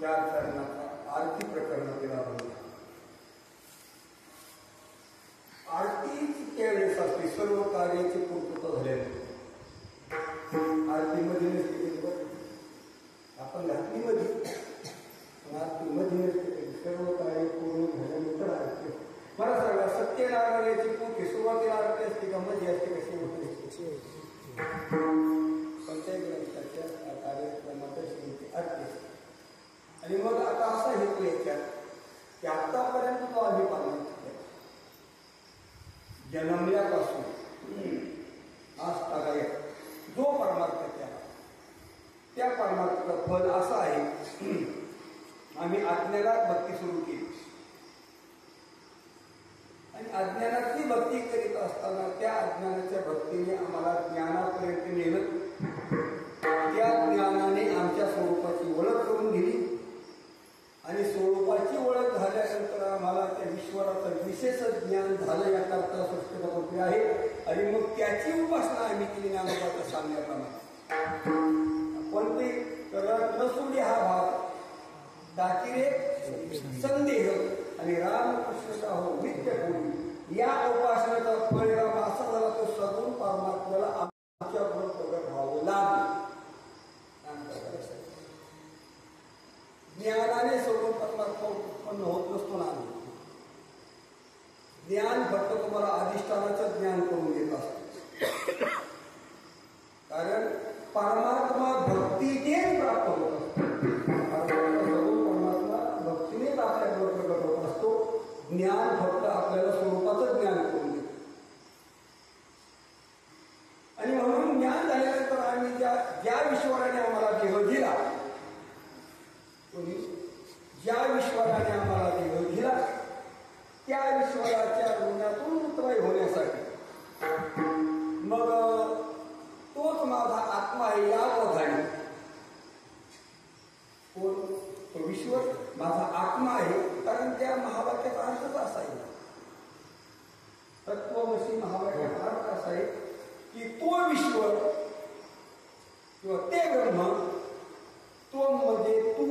त्यात आणि मग आता असा हेतू याच्यात की आतापर्यंत तो आम्ही पालन केला जन्मल्यापासून आज तागाय जो परमार्थ केला त्या परमार्थाचं फल असं आहे आम्ही अज्ञानात भक्ती सुरू केली आणि अज्ञानातली भक्ती करीत असताना त्या अज्ञानाच्या भक्तीने आम्हाला ज्ञानापर्यंत नेलं. त्या ज्ञानाने आमच्या स्वरूपाची ओळख करून दिली आणि स्वरूपाची ओळख झाल्यानंतर आम्हाला त्या ईश्वराचं विशेष ज्ञान झालं याकरता स्पष्ट आहे. आणि मग त्याची उपासना आम्ही केली ज्ञानोबाच्या सांगण्याप्रमाणे. पण ते नसुडी हा भाव दाकिरे संदेह आणि रामकृष्ण हो नित्य कोणी या उपासनेचा परिणाम असा झाला तो सगुण परमात्म्याला आमच्या बरोबर भाव लागला. ज्ञानाने सगुण परमात्मा उत्पन्न होत नसतो ना. ज्ञान फक्त तुम्हाला अधिष्ठानाचं ज्ञान करून देत असतो. कारण परमात्मा भक्तीने प्राप्त होत असतो. परमात्मा भक्तीनेच आपल्याबरोबर प्रकट होत असतो. ज्ञान फक्त आपल्याला स्वरूपाचं ज्ञान करून देतो. आणि म्हणून ज्ञान झाल्यानंतर आम्ही ज्या ईश्वराने आम्हाला देह दिला ज्या ईश्वराने आम्हाला देह दिला त्या ईश्वराच्या ऋणातून मुक्तमय होण्यासाठी मग तोच माझा आत्मा आहे या ओघाने तो ईश्वर माझा आत्मा आहे. कारण त्या महावाक्याचा अर्थच असा आहे तत्वमसी महावाक्याचा अर्थ असा आहे की तो ईश्वर किंवा ते ब्रह्म तो म्हणजे तू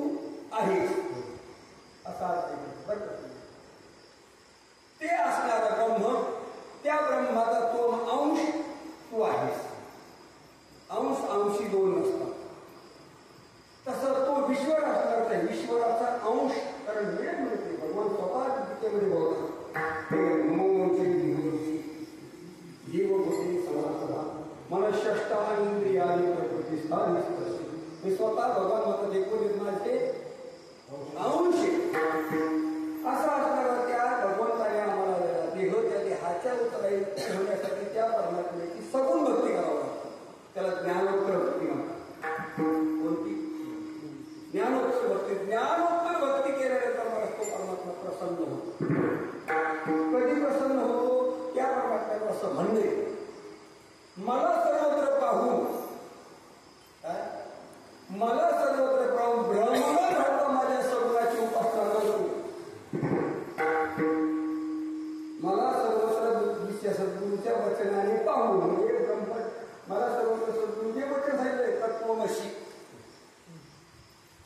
आहेस असा अर्थ आहे. ते असणारा ब्रह्म त्या ब्रह्माचा तो अंश तू आहेस. अंश अंशी दोन नसतात. तसं तो ईश्वर असणार त्या ईश्वराचा अंश. कारण वेळ मिळते भगवान स्वतः गीतेमध्ये बोलतात जीव होते समासदा मनष्यष्टा इंद्रियाने प्रतिष्ठान मी स्वतः भगवान होता देखील अंश असा असणारा त्या भगवंताने आम्हाला देह त्या देहाच्या उतराई होण्यासाठी त्या परमात्म्याची सगुण भक्ती करावं लागतं. त्याला ज्ञानोत्तर भक्ती म्हणतात. कोणती ज्ञानोत्तर भक्ती. ज्ञानोत्तर भक्ती केल्यानंतर मला तो परमात्मा प्रसन्न होतो. कधी प्रसन्न होतो त्या परमात्म्याला असं म्हणणे मला सर्वत्र पाहून मला सर्वत्र पाहून ब्रह्मांड घडतं माझ्या सगुणाची उपासना करू. मला सर्वत्र सद्गुरूच्या वचनाने पाहून म्हणजे ब्रह्म मला सर्वत्र सद्गुरू जे वचन सांगितलंय तत्वमशी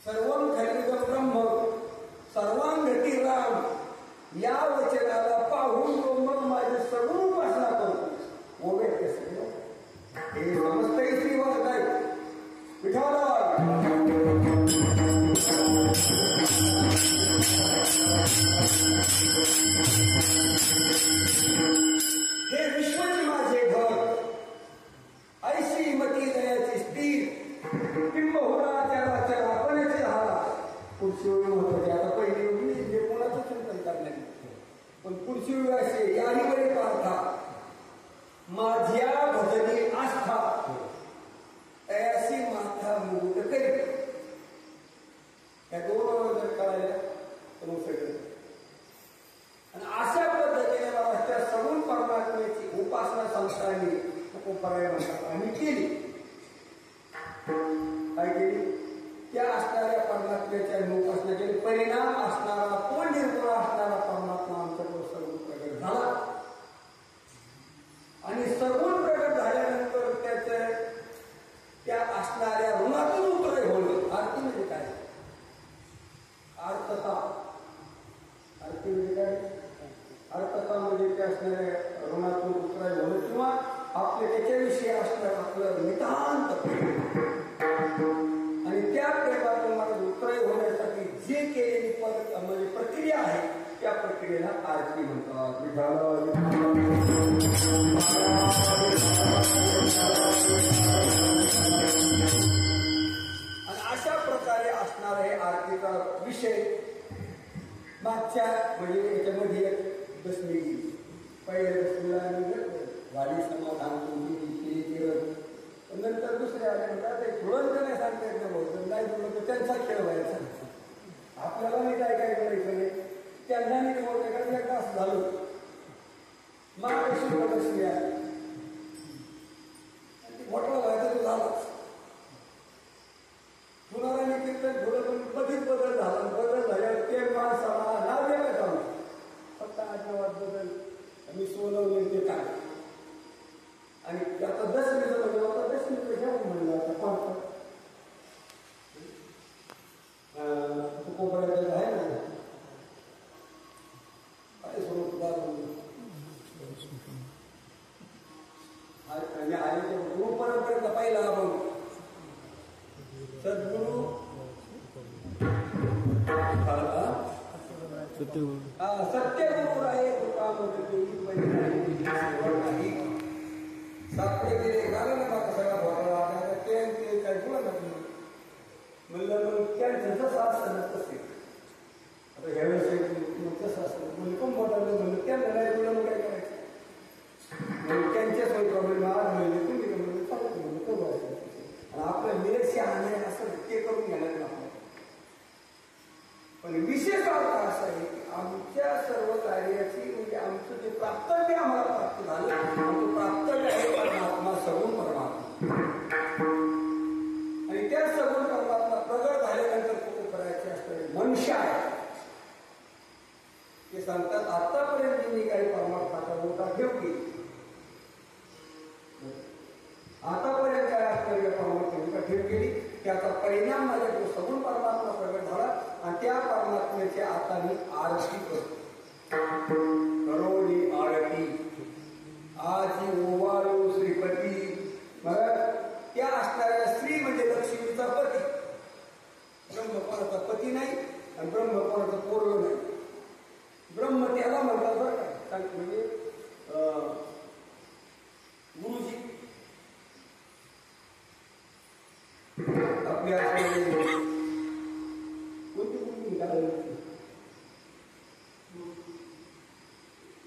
सर्वं खलिदं ब्रह्म सर्वांगती राम या वचनाला पाहून तो मग माझे सगुण उपासना करतो. ओबे कसे हे समजतंय श्रीवास आहे विठाला. हे विश्वची माझे घर ऐशी मती दयाची स्थिर बिंबहुरा त्याला आपणच राहा. पुढची वेळ महत्वाची. आता पहिली वेळी जे कोणाचं चिंतन करण्यात पण पुढची वेळ असे याही बरे पार्था माझ्या भजनी आस्था तयासी माथा मुकुट करी. या दोन जर कळायला तर मग सगळं. आणि अशा पद्धतीने मला त्या सगुण परमात्म्याची उपासना संस्थांनी उपराय म्हणतात आम्ही केली. काय केली त्या असणाऱ्या परमात्म्याच्या उपासना केली. परिणाम असणारा तो निर्गुण असणारा परमात्मा आमच्याकडे सगुण प्रगट झाला. आणि सगुण प्रगट झाल्यानंतर त्या असणाऱ्या ऋणातून उतराय होणं. आरती म्हणजे काय अर्थता. आरती म्हणजे काय अर्थता म्हणजे त्या असणाऱ्या ऋणातून उतराय होणं किंवा आपल्या त्याच्याविषयी असणारं आपलं नितांत आणि त्या प्रेमातून मला उतराई होण्यासाठी जे केलेली म्हणजे प्रक्रिया आहे त्या प्रक्रियेला आरती म्हणतात. आणि अशा प्रकारे असणारं हे आरतीचा विषय मागच्या म्हणजे याच्यामध्ये दसमी गेली. पहिल्या दसमीला वाडी समाधान नंतर दुसऱ्या आले म्हणतात ते जुळवलं नाही सांगता येत नाही, नाही जुळलं तर त्यांचा खेळ व्हायचा. आपल्याला नाही काय काय करायचं नाही, त्यांना नाही बोलण्याकडे एकदा असं झालं. महाराष्ट्र दसमी आली मोठा व्हायचा तो झालाच. कुणाला कीर्तन थोडं पण कधीच बदल झाला. बदल झाल्यावर ते माणसाला नाव द्यायला जाऊ फक्त आज्ञावाद बदल मी सोनवले ते काय. आणि आता दसमीचं म्हणजे आता दसमीचं जेवण म्हणलं आता कोणतं कोपऱ्याचं आहे ना काय स्वरूप आणि आईच्या गुरु परंपरेचा पहिला आपण सद्गुरु सत्यगुरु आहे सापडे गेले झालं ना मात्र सगळा घोटाळा ते काय बोला म्हणलं मग त्यांचं जसं असतं ना तसे आता ह्यावेळेस कसं असतं म्हणजे पण घोटाळलं म्हणलं त्यांना नाही तुला मग काय करायचं त्यांच्याच काही प्रॉब्लेम आज मिळले तुम्ही म्हणून चालत म्हणून करू आणि आपलं निरक्ष आहे असं ते करून घ्यायला आपण. पण विशेष अर्थ असा आहे की आमच्या सर्व कार्याची म्हणजे आमचं जे प्राप्तव्य आम्हाला प्राप्त झालं आमचं प्राप्तव्य आहे परमात्मा सगुण परमात्मा. आणि त्या सगुण परमात्मा प्रगट झाल्यानंतर कुठे करायचे असते मनुष्य आहे ते सांगतात. आतापर्यंत मी काही परमात्माचा मोठा ठेव केली आतापर्यंत काय आश्चर्य परमात्मा ठेव केली त्याचा परिणाम माझ्या तो सगुण परमात्मा प्रगट झाला आणि त्या परमात्म्याची आता मी आरती करतो. करोली आरती आजी ओवाळू श्रीपती मग त्या असणाऱ्या स्त्री म्हणजे लक्ष्मीचा पती. ब्रह्म कोणाचा पती नाही आणि ब्रह्म कोणाचा पोरग नाही. ब्रह्म त्याला म्हणतात बरं का म्हणजे गुरुजी आपल्या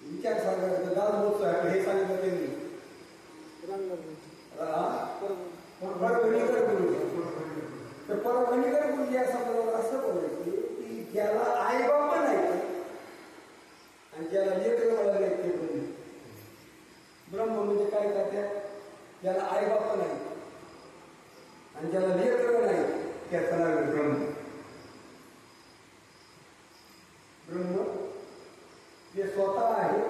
विचार सांगायचं दास आहे हे सांगितलं त्यांनी परभणीकर गुरुजी. तर परभणीकर गुरुजी असं बोलायचं की ज्याला आईबाप नाही आणि ज्याला लेकर वळले नाही ते पण ब्रह्म म्हणजे काय करतात ज्याला आईबाप नाही आणि ज्याला लेकर नाही त्याचं नाव ब्रह्म. ब्रह्म जे स्वतः आहे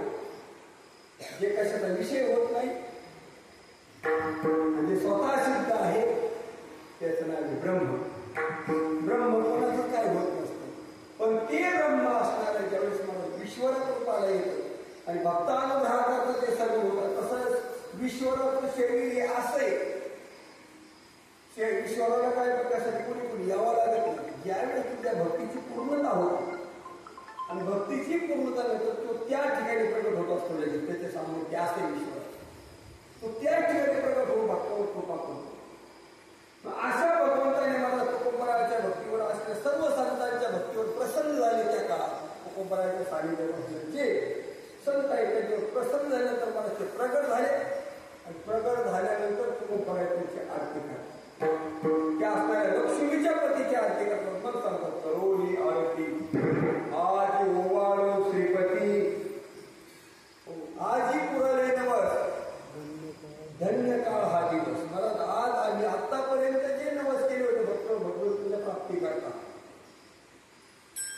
जे कशाचा विषय होत नाही आणि जे स्वतः सिद्ध आहे त्याचं नाव ब्रह्म. ब्रह्म कोणाचं काय होत नसतं पण ते ब्रह्म असणाऱ्या ज्यावेळेस मला विश्वरत्व रूपाला येतं आणि भक्तानुग्रहाचं ते सर्व होतं. तसंच विश्वरत्व शरीर हे असं ईश्वराला काय प्रकाशासाठी कोणी कोणी यावं लागत नाही. ज्यावेळेस तुझ्या भक्तीची पूर्णता होती आणि भक्तीची पूर्णता नंतर तो त्या ठिकाणी प्रगट होत असतो त्याच्या सामोर त्या असे ईश्वर तो त्या ठिकाणी प्रगट होऊन भक्तावर कृपा करतो. अशा भगवंताने मला तुकोबराच्या भक्तीवर असलेल्या सर्व संतांच्या भक्तीवर प्रसन्न झाले. त्या काळात तुकोबराच्या सानिध्यात जे संत आहेत त्याच्यावर प्रसन्न झाल्यानंतर मला ते प्रगट झाले आणि प्रगट झाल्यानंतर तुकोबराची आरती करतात. त्या असणाऱ्या लक्ष्मीच्या पतीची आरती करतात. मग सांगतात करोली आरती आजी ओवाळो श्रीपती आजी पुरले नवस धन्य काळ हा दिवस. मला आज आम्ही आतापर्यंत जे नवस केले होते भक्त भगवंताच्या प्राप्ती करता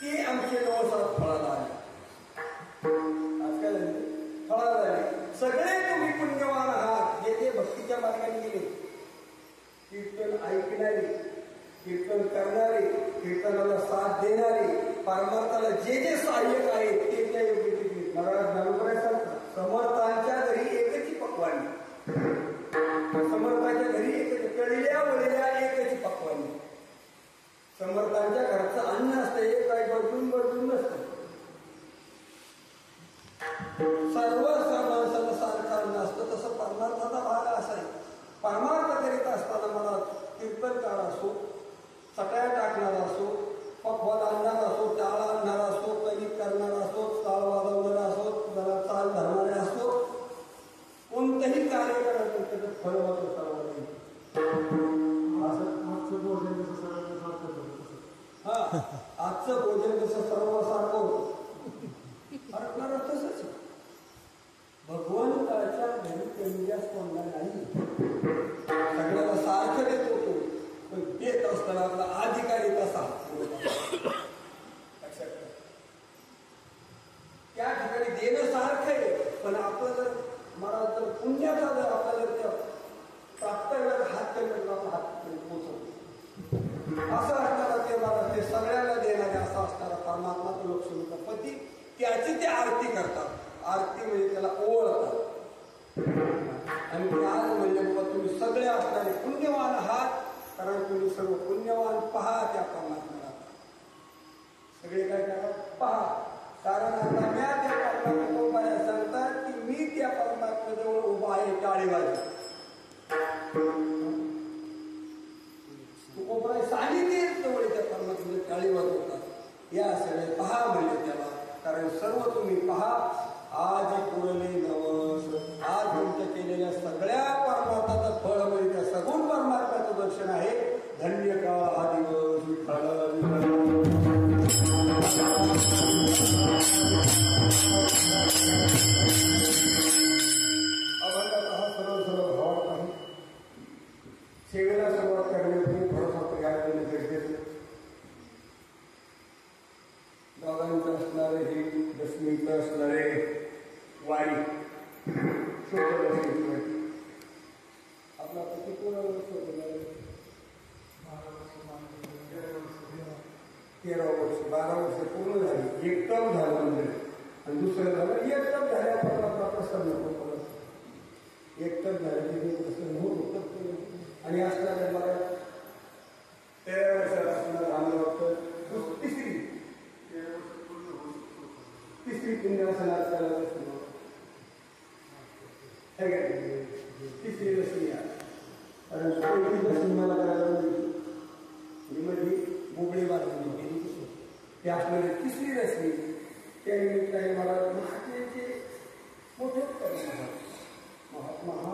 ते आमचे नवस आज फळाला आले. आज काय झाले फळाला आले. सगळे तुम्ही पुण्यवान आहात जे जे भक्तीच्या मार्गाने गेले कीर्तन ऐकणारे कीर्तन करणारे कीर्तनाला साथ देणारे परमार्थाला जे जे सहाय्यक आहेत ते त्या योग्य महाराज ज्ञानोबा सांगतात समर्थांच्या घरी एकची पक्वानी. समर्थांच्या घरी एकच कळल्या वळल्या एकची पक्वानी. समर्थांच्या घरचं अन्न असतं हे काय बदलून बदलून नसतं. सर्व माणसाला सारखं अन्न असतं तसं परमार्थाचा भाग असा आहे. परमार्थ करीत असताना मला कीर्तनकार असो सकाळ टाकणारा असो पक्वान आजचं भोजन जसं सर्वसारखं होतं अर्थाला तसंच भगवंताच्या घरी कमी जास्त होणार नाही. सगळ्याला सारखं देत होतो पण देत असताना आपला अधिकारी तसा त्या ठिकाणी देणं सारखं आहे पण आपलं जर मला जर पुण्याचा जर आपल्याला त्या प्राप्त वेळात हात केला आपला हात पोचवतो असं असणारा ते मला ते सगळ्यांना देणारे असं असणारा परमात्मा तो लक्ष्मीचा पती त्याची ते आरती करतात. आरती म्हणजे त्याला ओळखतात आणि ते आज म्हणजे बाबा तुम्ही सगळे असणारे पुण्यवान आहात कारण तुम्ही सर्व पुण्यवान पहा त्या परमात्म्याला. सगळे काय करा पहा कारण आता म्या त्या परमात्म्याला सांगतात की मी त्या परमात्म्याजवळ उभा आहे टाळीवाजी. तू कोपरा सांगितले जवळ त्या परमात्म्याला टाळी वाजवतात. या सगळे पहा म्हणजे त्याला कारण सर्व तुम्ही पहा आज पुरले नवस आज तुमच्या केलेल्या सगळ्या परमार्थाचं फळ म्हणजे त्या सगुण परमात्म्याचं दर्शन आहे. धन्य का हा दिवस विठ्ठल अभंगात हा सर्व सर्व भावात आहे. सेवेला सुरुवात करण्यापूर्वी थोडासा प्रयास देणे गरजेचं. दोघांचं असणारे हे दशमीचं असणारे वारी आपला किती पूर्ण वर्ष होतं 13 वर्ष 12 वर्ष पूर्ण झाली. एक टर्म झालं म्हणजे आणि दुसरं झालं एक टर्म झाल्यावर आपला प्रसाद नको परत एक टर्म झालं की प्रसन्न होत आणि असणाऱ्या मला 13 वर्षात असणारं आम्ही वाटतं तिसरी पुण्यासन आपल्याला तिसरी रश्मी कारण पहिली मला करायला मध्ये बोबडी बांधून गेली ते असणारी तिसरी रश्मी त्या निमित्ताने मला महात्म्याचे मोठे महात्मा हा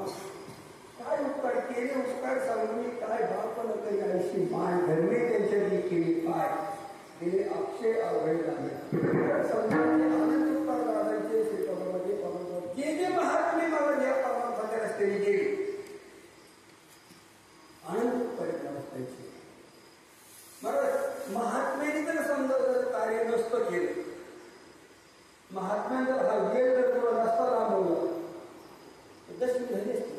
काय उपकार केले उपकार सांगून मी काय बापन तरी आयुष्य माय धर्मे त्यांच्या जी केली पाय गेले अक्षय अवघड लागले आनंद उपकार दादांचे श्रीपदामध्ये जे जे महात्मे मला ज्या परमार्थाच्या रस्त्याने गेले आनंद उपकार रस्त्याचे मला महात्म्याने जर समजा जर कार्य नसतं केलं महात्म्याने जर हा वेळ जर तुला रस्ता लांबवला तर दशमी झाली असते.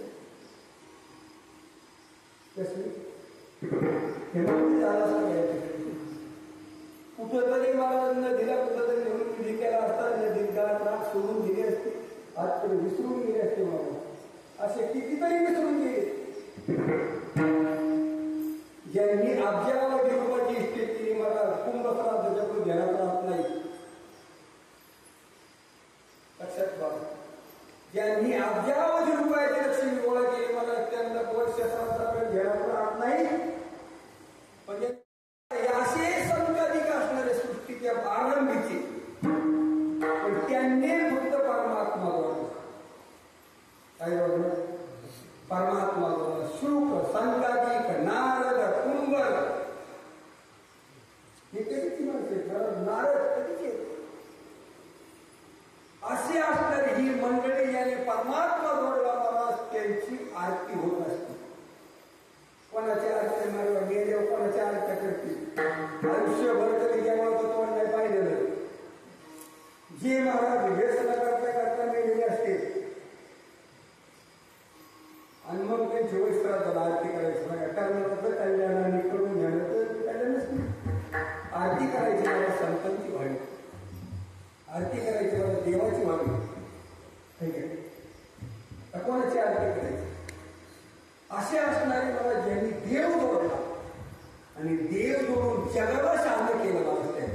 कुठं तरी मला नदीला कुठं तरी नेऊन विधी केला असता नदीला त्रास सोडून दिली असते आज तरी विसरून गेले असते मला असे कितीतरी विसरून गेले ज्यांनी अब्जावधी रुपयाची इस्टेट केली मला कुंभश्राद्ध त्याच्याकडून घेण्यात राहत नाही. लक्षात ठेवा ज्यांनी अब्जावधी रुपयाची लक्ष्मी गोळा केली मला त्यांना वर्षाचा घेण्यात राहत नाही. म्हणजे असे संघाधिक असणारे सृष्टीच्या आरंभीचे पण त्यांनी फक्त परमात्मा काय परमात्मा शुक संघाधिक नारद कुंभर हे कधीची माणसे नारद कधीचे असे असणारी ही मंडळी याने परमात्मा जोडला मला त्यांची आरती होत असते. कोणाची आरती मारवा गेले कोणाची आरती करते आयुष्यभर तरी गेल्यावर तो तोंड नाही पाहिलेलं. जे महाराज व्यसन करता करता गेलेले असते आणि मग त्यांची वस्त्रात आरती करायची बघा कर्नाटक कल्याणाने करून घ्यायला तर कल्याणच नाही. आरती करायची मला संतांची व्हावी आरती करायची मला देवाची व्हावी ठीक आहे कोणाची आरती करायची असे असणारे मला ज्यांनी देव जोडला आणि देव जोडून जगाला शांत केलं मला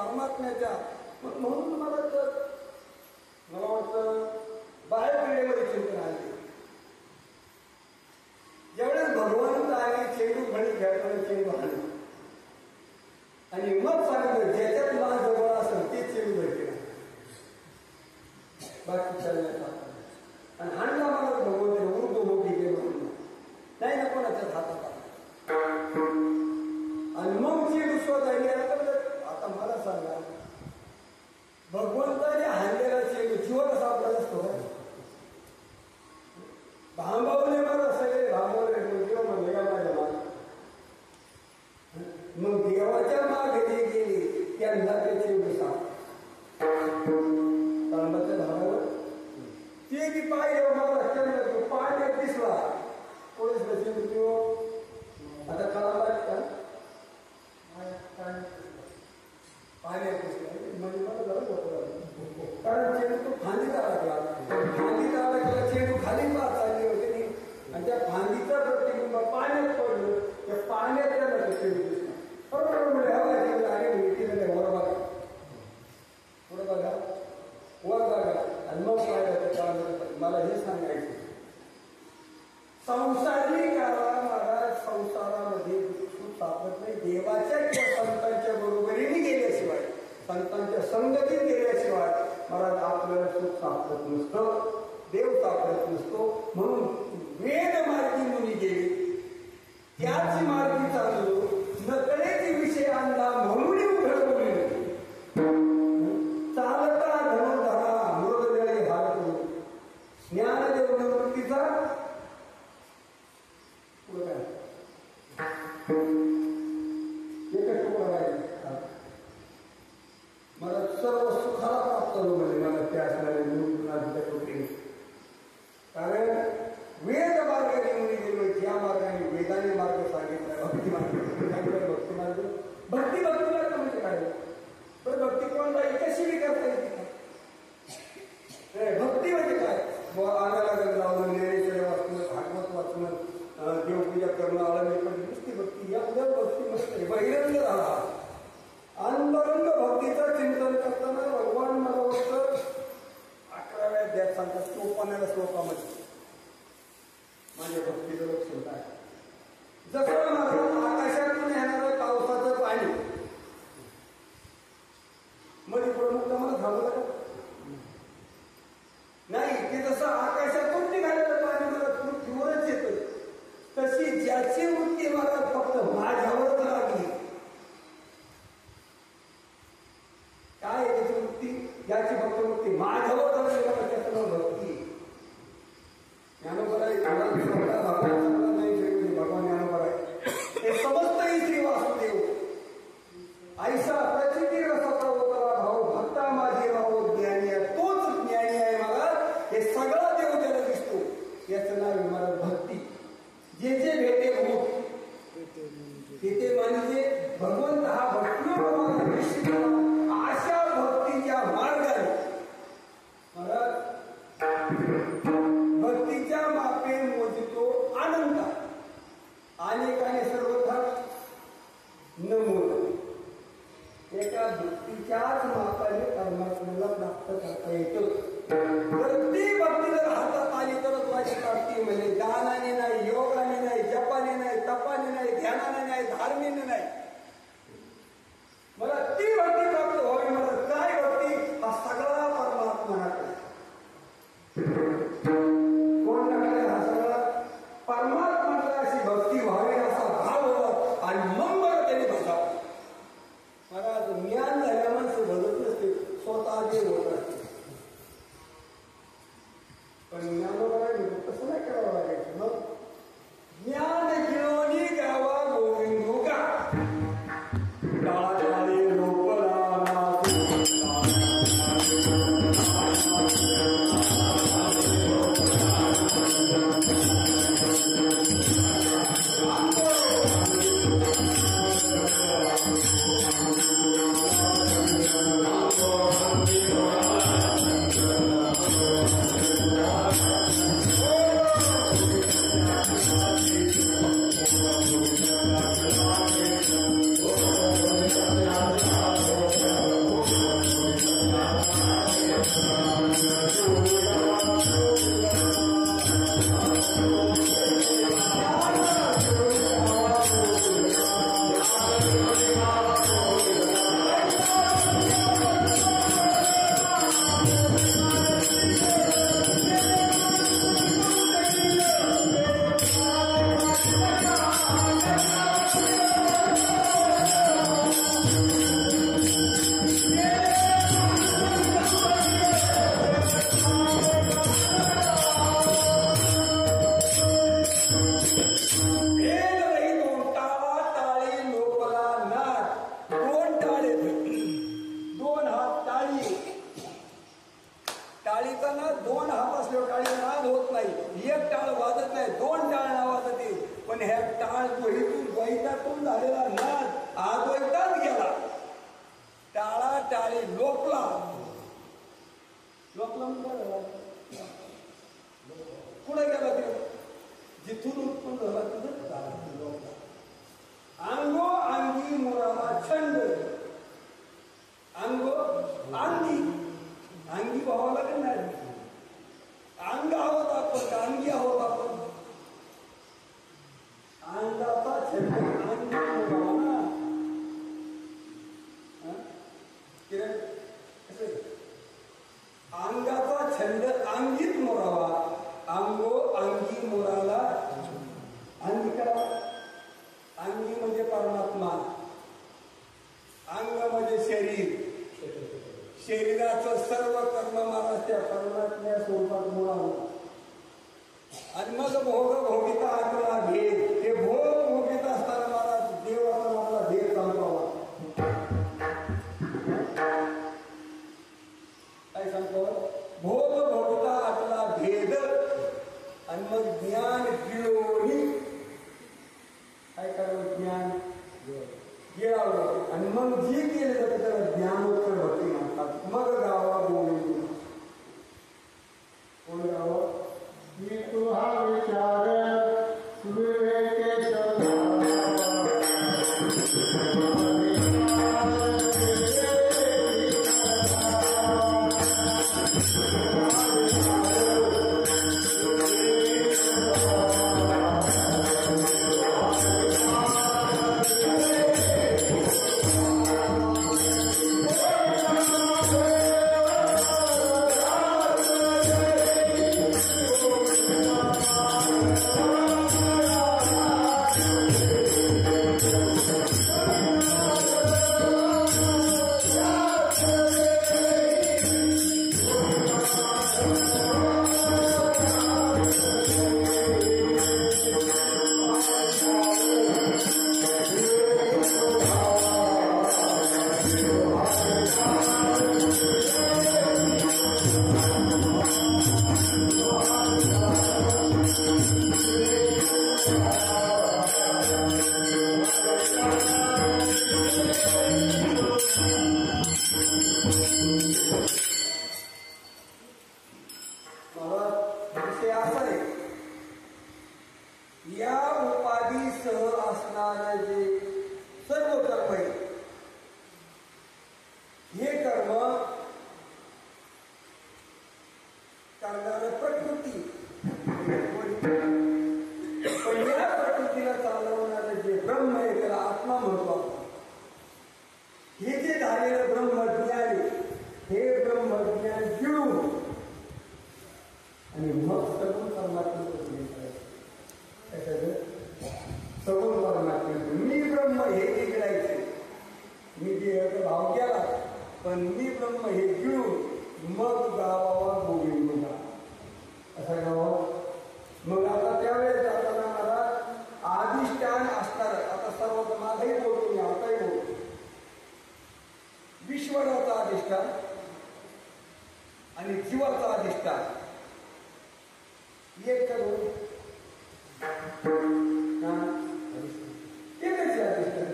परमात्म्याच्या. म्हणून मला वाटतं बाहेर पिढीमध्ये चिंतन आले. ज्यावेळेस भगवंत आहे चेंडू घडी खेळताना चेंडू हाणले आणि मग सांगितलं ज्याच्यात मला जवळ असेल ते चेंडू भेटले बाकी चालण्याचा. आणि हाणला मला भगवंत उर्दू मोठी गेलो नाही ना कोणाच्याच हातात. आणि मग चेंडू शोधायला आता मला सांगा भगवंताने हाणलेला चेंडू जीवन सापडला असतो का? भांबवले मला सगळे भांबवले किंवा म्हणले का माझ्या मागे. मग देवाच्या मागे जे गेले त्यांना ते चेंडू सापडला झाडावर ते की पाहिजे महाराष्ट्राला पाण्यात दिसला कोणीच चेंडू. आता कळाला का पाण्यात दिसला म्हणजे मला जरा कारण चेंडू तो फांदीचा लागला. फांदीचा लागला चेंडू खाली पाच चालली होती आणि त्या फांदीचा प्रतिबिंब पाण्यात पडलं. त्या पाण्यात त्याला चेंडू दिसला. बरोबर म्हणजे हवा आले म्हणजे वर बघा पुढे बघा वर बघा आणि मग काय मला हे सांगायचं संसारिक मला संसारामध्ये सुख सापडत नाही. देवाच्या किंवा संतांच्या बरोबरीने गेल्याशिवाय संतांच्या संगतीत गेल्याशिवाय मला आपल्याला सुख सापडत नसतं. देव सापडत नसतो. म्हणून वेद मार्गी मुनी गेली त्याच मार्गी चाललो नकळेचे विषय आणला म्हणून उघडवले चालता धनुर्धरा मृगजळे हालतो ज्ञानदेव निवृत्तीचा मला सर्व सुखाला प्राप्त झालं म्हणजे मला त्या असणारे. कारण वेद मार्गाने मुली गेलो ज्या मार्गाने वेदाने मार्ग सांगितला भक्ती मार्ग भक्ती मार्ग भक्ती भक्तीला म्हणजे काय तर भक्ती कोणता कशी करता येते भक्ती म्हणजे काय आगाला लावणं ज्ञानेश्वर वाचणं भागवत वाचणं देवपूजा करणं आळंदी पण नुसती भक्ती या भक्ती नसते. बहिरंग झाला अंतरंग भक्तीचं चिंतन करताना भगवान मला वाटतं 11व्या अध्यायात सांगतात 54व्या श्लोकामध्ये माझ्या भक्तीचं लक्ष होत आहे. जसं मला आकाशातून येणारं पावसाचं पाणी मध्ये प्रमुख मला थांबलं का नाही ते जसं आकाशातून निघालेलं पाणी मला पृथ्वीवरच येतं तशी ज्याची वृत्ती मला फक्त माझ्यावर लागली काय त्याची वृत्ती ज्याची फक्त वृत्ती माझ्यावर लागली मला त्याचं नाव भक्ती. ज्ञानोबा भगवान ज्ञानोबा हे समस्त श्री वासुदेव ऐसा प्रचिती रसाचा होता भाऊ भक्ता माझे भाऊ ज्ञानी आहे तोच ज्ञानी आहे. मला हे सगळा देव त्याला दिसतो याचं नाव मला भक्ती. जे जे भेटे भूत तेथे म्हणजे भगवंत हा भक्ती अशा भक्तीच्या मार्गाने मला भक्तीच्या मापे मोजतो आनंद अनेकाने सर्वथा न मोज एका भक्तीच्याच मापाने परमात्म्याला प्राप्त करता येतं. प्रत्येक भक्ती जर हातात आली तरच माझी प्राप्ती म्हणजे दानाने नाही योगाने नाही जपाने नाही तपाने नाही ध्यानाने नाही धार्मीने नाही मला ती भक्ती प्राप्त व्हावी. मला काय भक्ती हा सगळा परमात्मा कोण टाकले हा सगळा परमात्माला अशी भक्ती व्हावी असा भाव होता आणि मग बरं त्याने बसावं. मला ज्ञान झाल्या माणसं भजत नसते स्वतः जे होत असते पण ज्ञानोबा तसं नाही करावं लागायचं. मग ज्ञान घेऊन गावा गोविंदू का तिथून उत्पन्न झाला तुझं अंगो अंगी मुराला छंद. अंगो अंगी अंगी भावाला का नाही अंग आहोत आपण का अंगी आहोत आपण. अंगाचा छंद अंगी मुराला अंगाचा छंद अंगीत मोरावा. अंगो अंगी मोराला अंगी करावा. अंगी म्हणजे परमात्मा. अंग म्हणजे शरीर. शरीराचं सर्व कर्म मला त्या परमात्म्या स्वरूपात मुळावं. आणि मग भोग भोगिता आत्मा भेद. हे भोग भोगित असताना मला देवाचा मला भेद सांगावा. काय सांगतो भोग भोगता आतला भेद. आणि मग ज्ञान गिळवणी काय करावं ज्ञान गिळावं. आणि मग जे केलं जातं त्याला ज्ञानोत्तर भक्ती म्हणतात. मग गावा गोविंद कोण गावं मी तुहा विचार या उपाधीसह असणारे जे सर्व कर्म आहे हे कर्म करणारं प्रकृती. पण या प्रकृतीला चालवणारं जे ब्रह्म आहे त्याला आत्मा म्हणतो. हे जे झालेलं ब्रह्मज्ञान हे ब्रह्मज्ञान गिळून आणि मग सगुण परमात्म्याचं सगुण परमात्म्याचं मी ब्रह्म हे गिळायचे. मी जे भाव केला पण मी ब्रह्म हे गिळून मग गावावा गोविंद असा गावा. मग आता त्यावेळेस जाताना मला अधिष्ठान असणार. आता सर्व माझाही बोलतो मी आताही बोलतो. विश्वराचा अधिष्ठान आणि जीवाचा अधिष्ठान एक करून एकच अधिष्ठान.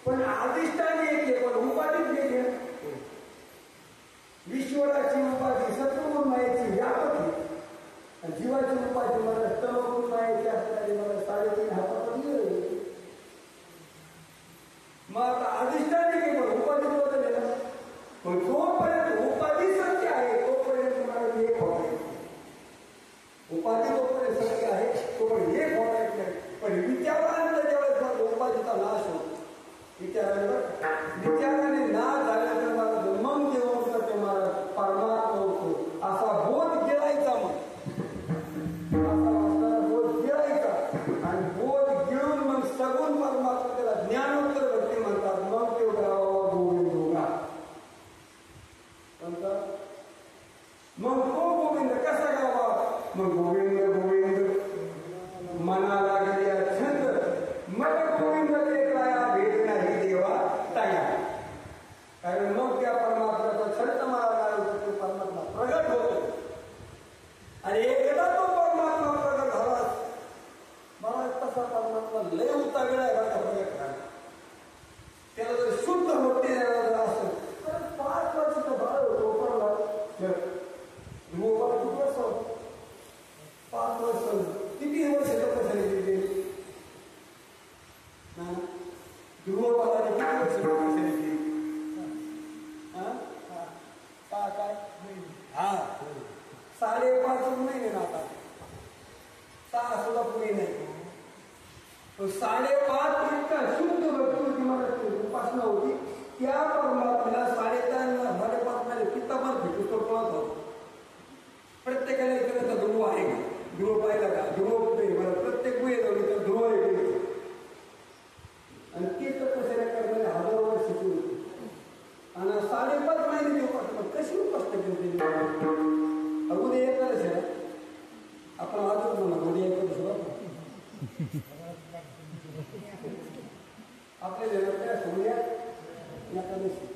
पण अधिष्ठान एक आहे पण उपाधी वेगळी. ईश्वराची उपाधी सत्वगुण मायेची व्यापक आहे आणि जीवाची उपाधी मला तमगुण मायेची असणारी मला 3.5 हातामध्ये. मग आता अधिष्ठान एक आहे पण उपाधी बदल आहे. पण जोपर्यंत उपाधी सत्य आहे तोपर्यंत मला एक होत आहे. उपाधी तोपर्यंत सत्य आहे तोपर्यंत एक होत आहे. पण विचारानंतर ज्यावेळेस मला उपाधीचा नाश होतो विचाराने नाश झाल्यानंतर मला मग जेव्हा ते मला परमात्मा होतो असा बोध गिळायचा. मग असा असताना बोध गिळायचा आणि बोध गिळून मग सगुण परमात्मा त्याला ज्ञानोत्तर भक्ती म्हणतात. मग ते गावा गोविंद होगा म्हणतात. मग तो गोविंद कसा गावा. मग गोविंद गोविंद मनाला गेल्या छंद मग गोविंद लेकराया भेट नाही देवा तया. 5.5 इतका शुद्ध भक्ती मला उपासना होती. त्या परमात्म्याला 5.5 मध्ये किताबात भेटू तो कळत होता. प्रत्येकाला एखाद्याचा ध्रुव आहे का? ध्रुव पाहिला का? ध्रुव कुठे मला प्रत्येक वेळ जाऊन तर ध्रुव आहे. आणि ते तपश्चर्या करणारे हजारो वर्ष होते. आणि 5.5 महिने उपासना कशी उपासना केली? उद्या एकादश आहे. आपण आजच म्हणा उद्या एकादश आपल्या देवाच्या सोन्या एकादशी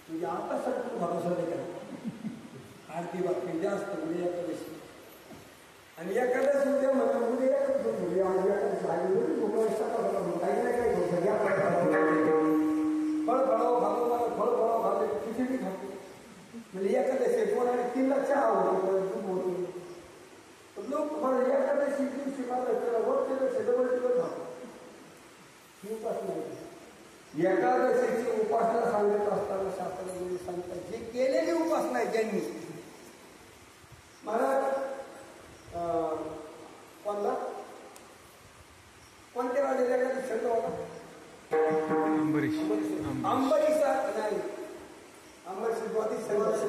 म्हणजे आता सगळं भरोसा नाही करा. आरती बातमी जास्त उद्या एकादशी आणि एकादश उद्या म्हणा उद्या एकादशी आज एकादशी काही नाही काय फळफळाव खातो मला फळफळाव खाते खिचडी खातो म्हणजे एकादशी कोण आणि 3ला चहा होतो. लोक मला एकादशी दिवशी मला वरचे डबल टिकट खातो. ही उपासना एकादशीची उपासना सांगत असताना शास्त्रामध्ये सांगतात जी केलेली उपासना आहे त्यांनी महाराज कोणत्या राजाच्या एखादी छंद होता? अंबरीश नाही अंबरीश द्वादी संघर्ष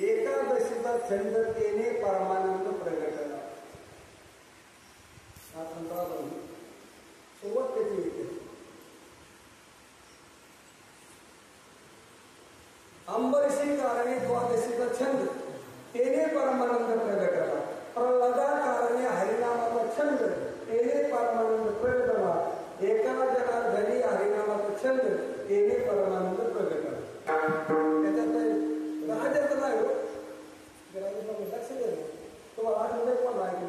एकादशीचा छंद तेने परमानंद प्रगटला. हा संताला सोबत त्याची येते. अंबरीशी कारणे द्वादशीचा छंद तेने परमानंद प्रगटला. प्रल्हादा कारणे हरिनामाचा छंद तेने परमानंद प्रगटला. एका जनार्दनी हरिनामाचा छंद तेने परमानंद प्रगटला. त्याच्यात राजाचं नाही हो. लक्ष द्या तुम्हाला आठवण पण राहिली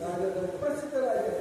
राजा प्रसिद्ध राजा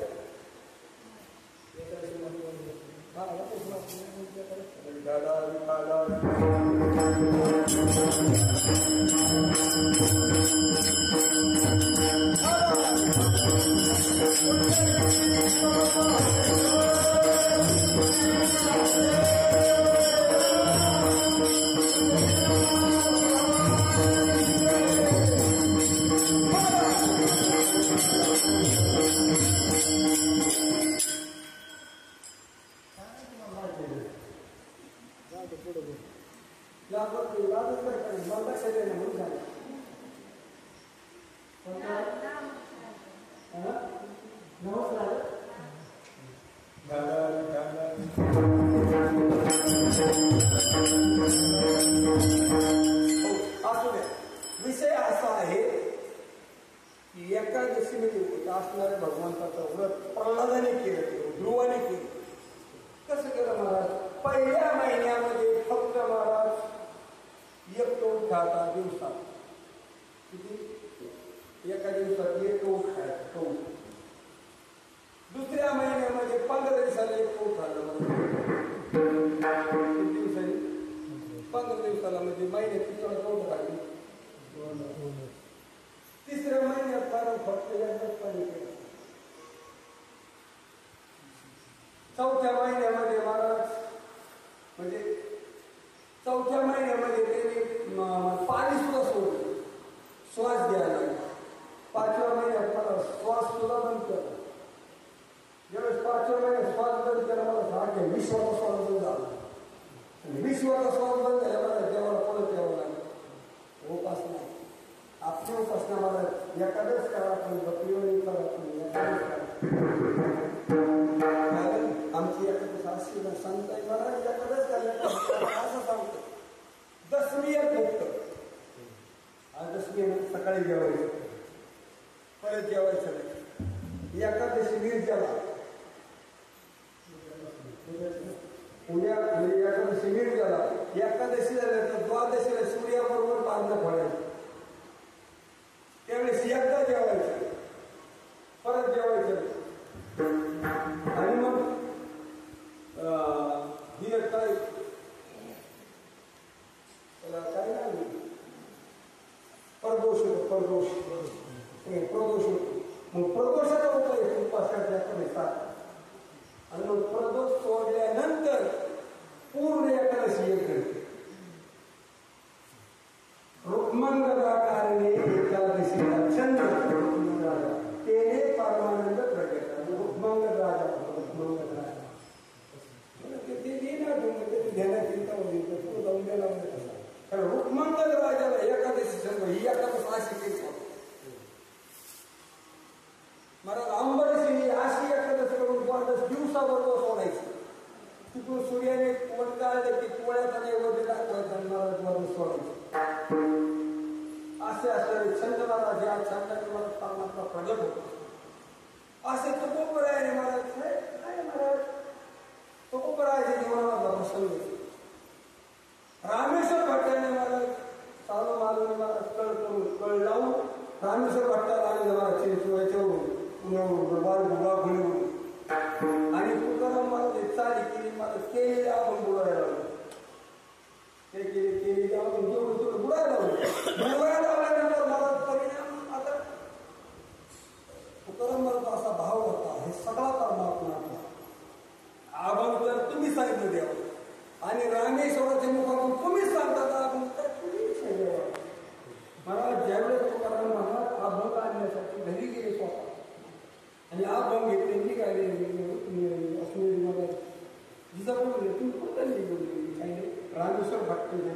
विषय असा आहे की एकादशी मध्ये असणाऱ्या भगवंताचं व्रत प्रल्हादाने केलं, ध्रुवाने केलं. कसं केलं महाराज? पहिल्या महिन्यामध्ये फक्त महाराज एक टोक खाता दिवसात. किती? एका दिवसात एक टोक खायचं टोक. दुसऱ्या महिन्यामध्ये 15 दिवसाला एक टोक खाल्लं. किती दिवसांनी? 15 दिवसाला म्हणजे महिन्यात किती वेळा टोक खाल्ली? तिसऱ्या महिन्यात कारण फक्त एकदाच पाणी केलं. चौथ्या महिन्यामध्ये महाराज म्हणजे चौथ्या महिन्यामध्ये त्यांनी पाणी सुद्धा सोडलं, श्वास घ्यायला. 5व्या महिन्यात मला श्वास सुद्धा बंद केला. ज्यावेळेस 5व्या महिन्यात श्वास बंद केला मला सारखे 20 वाजता श्वास बंद झाला. 20 वाजता श्वास बंद झाला मला देवाला परत यावं लागलं. उपासना आपली उपासना मला एखादच करा पण बकरीवरी करा आमची एखादं अशी सांगताय मला एखादच करायला असं सांगतो. दसमी एक मुक्त आज दसमी सकाळी जेवायचं परत जेवायचं नाही. एकादशी निर्जला उद्या म्हणजे एकादशी निर्जला. एकादशी झाल्या तर द्वादशीला सूर्याबरोबर बांधणं पडायचं. त्यावेळेस एकदा जेवायचं परत जेवायचं आणि मग ही काय काय नाही परदोष केल्यानंतर पूर्ण एकादशी एक घडते. रुक्मंगदाकारणे एकादशीला चंद्र तेने परमानंद प्रगट. रुक्मंगद राजा रुक्मंगद राजा ध्यानात चिंता होती तो जाऊन द्यायला कसा. कारण रुक्मंगद राजाला एकादशी चंद्र ही एकादश अशी केली. महाराज अंबरसिंह अशी एकादशी करून द्वादश दिवसाबरोबर सोडायची. तिथून सूर्याने वंगाळले की पोळ्याचा नैवेद्य दाखवायचा आणि मला द्वादश सोडायचं. असे असणारे छंदमाला ज्या छंदाने मला परमात्मा प्रगट होतो असे तुकोबरायाने महाराज काय महाराज तुकोबरायाच्या जीवनाला प्रसंग. रामेश्वर भट्टाने महाराज चालू मालूने मला कळ करून कळ लावून रामेश्वर भट्टाला आणि महाराज आणि तुकाराम मला चाली केली मला केली आपण बुडायला लावलं. ते केली आपण जेवढं बुडायला लावलं. बुडायला लावल्यानंतर मला परिणाम आता तुकाराम मला असा भाव होता हे सगळा परमात्मा आपण तर तुम्ही सांगितलं द्यावं आणि रामेश्वराच्या मुखातून तुम्हीच सांगता आपण तर तुम्हीच मला ज्यावेळेस तुकाराम महाराज अभंग आणण्यासाठी घरी गेले स्वतः आणि अभंग घेतले निघाले असलेली मला जिजापूर तुम्ही कुठं निघून काही रामेश्वर भट्ट तुझी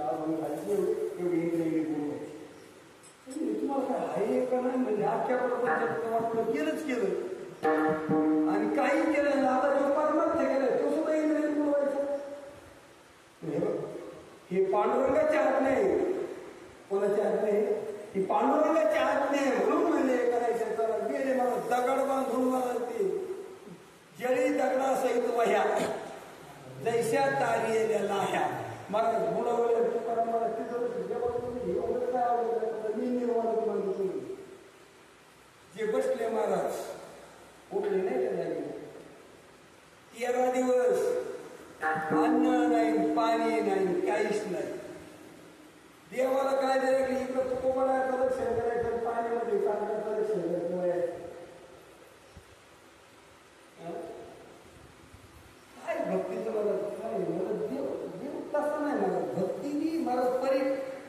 अभंग घालते एवढी इंद्रिय बोलवायची. तुम्हाला काय आहे का नाही म्हणजे अख्ख्या बरोबर केलंच केलं आणि काही केलं आता जो परमार्थ केलं तो सुद्धा इंद्रिय बोलवायचं. हे पांडुरंगाच्या हात नाही कोणाच्या हात नाही ही पांडुरंगाच्या हात नाही म्हणून म्हणजे करायचं तर गेले मला दगड बांधून मला ते जळी दगडासहित वह्या जैश्या तारियेल्या लाह्या मला बुडवल्या तुकाराम मला तिथं काय आवडतं मी निर्माण मागितलं. जे बसले महाराज उठले नाही त्या जागी 13 दिवस अन्न नाही पाणी नाही काहीच नाही. देवाला काय दिलं की इकडं तुकोबरायाचं रक्षण करायचं पाण्यामध्ये चांगल्याचं रक्षण करायचं. काय भक्तीचं मला काय मला देव तसं नाही मला भक्तीनी मला परी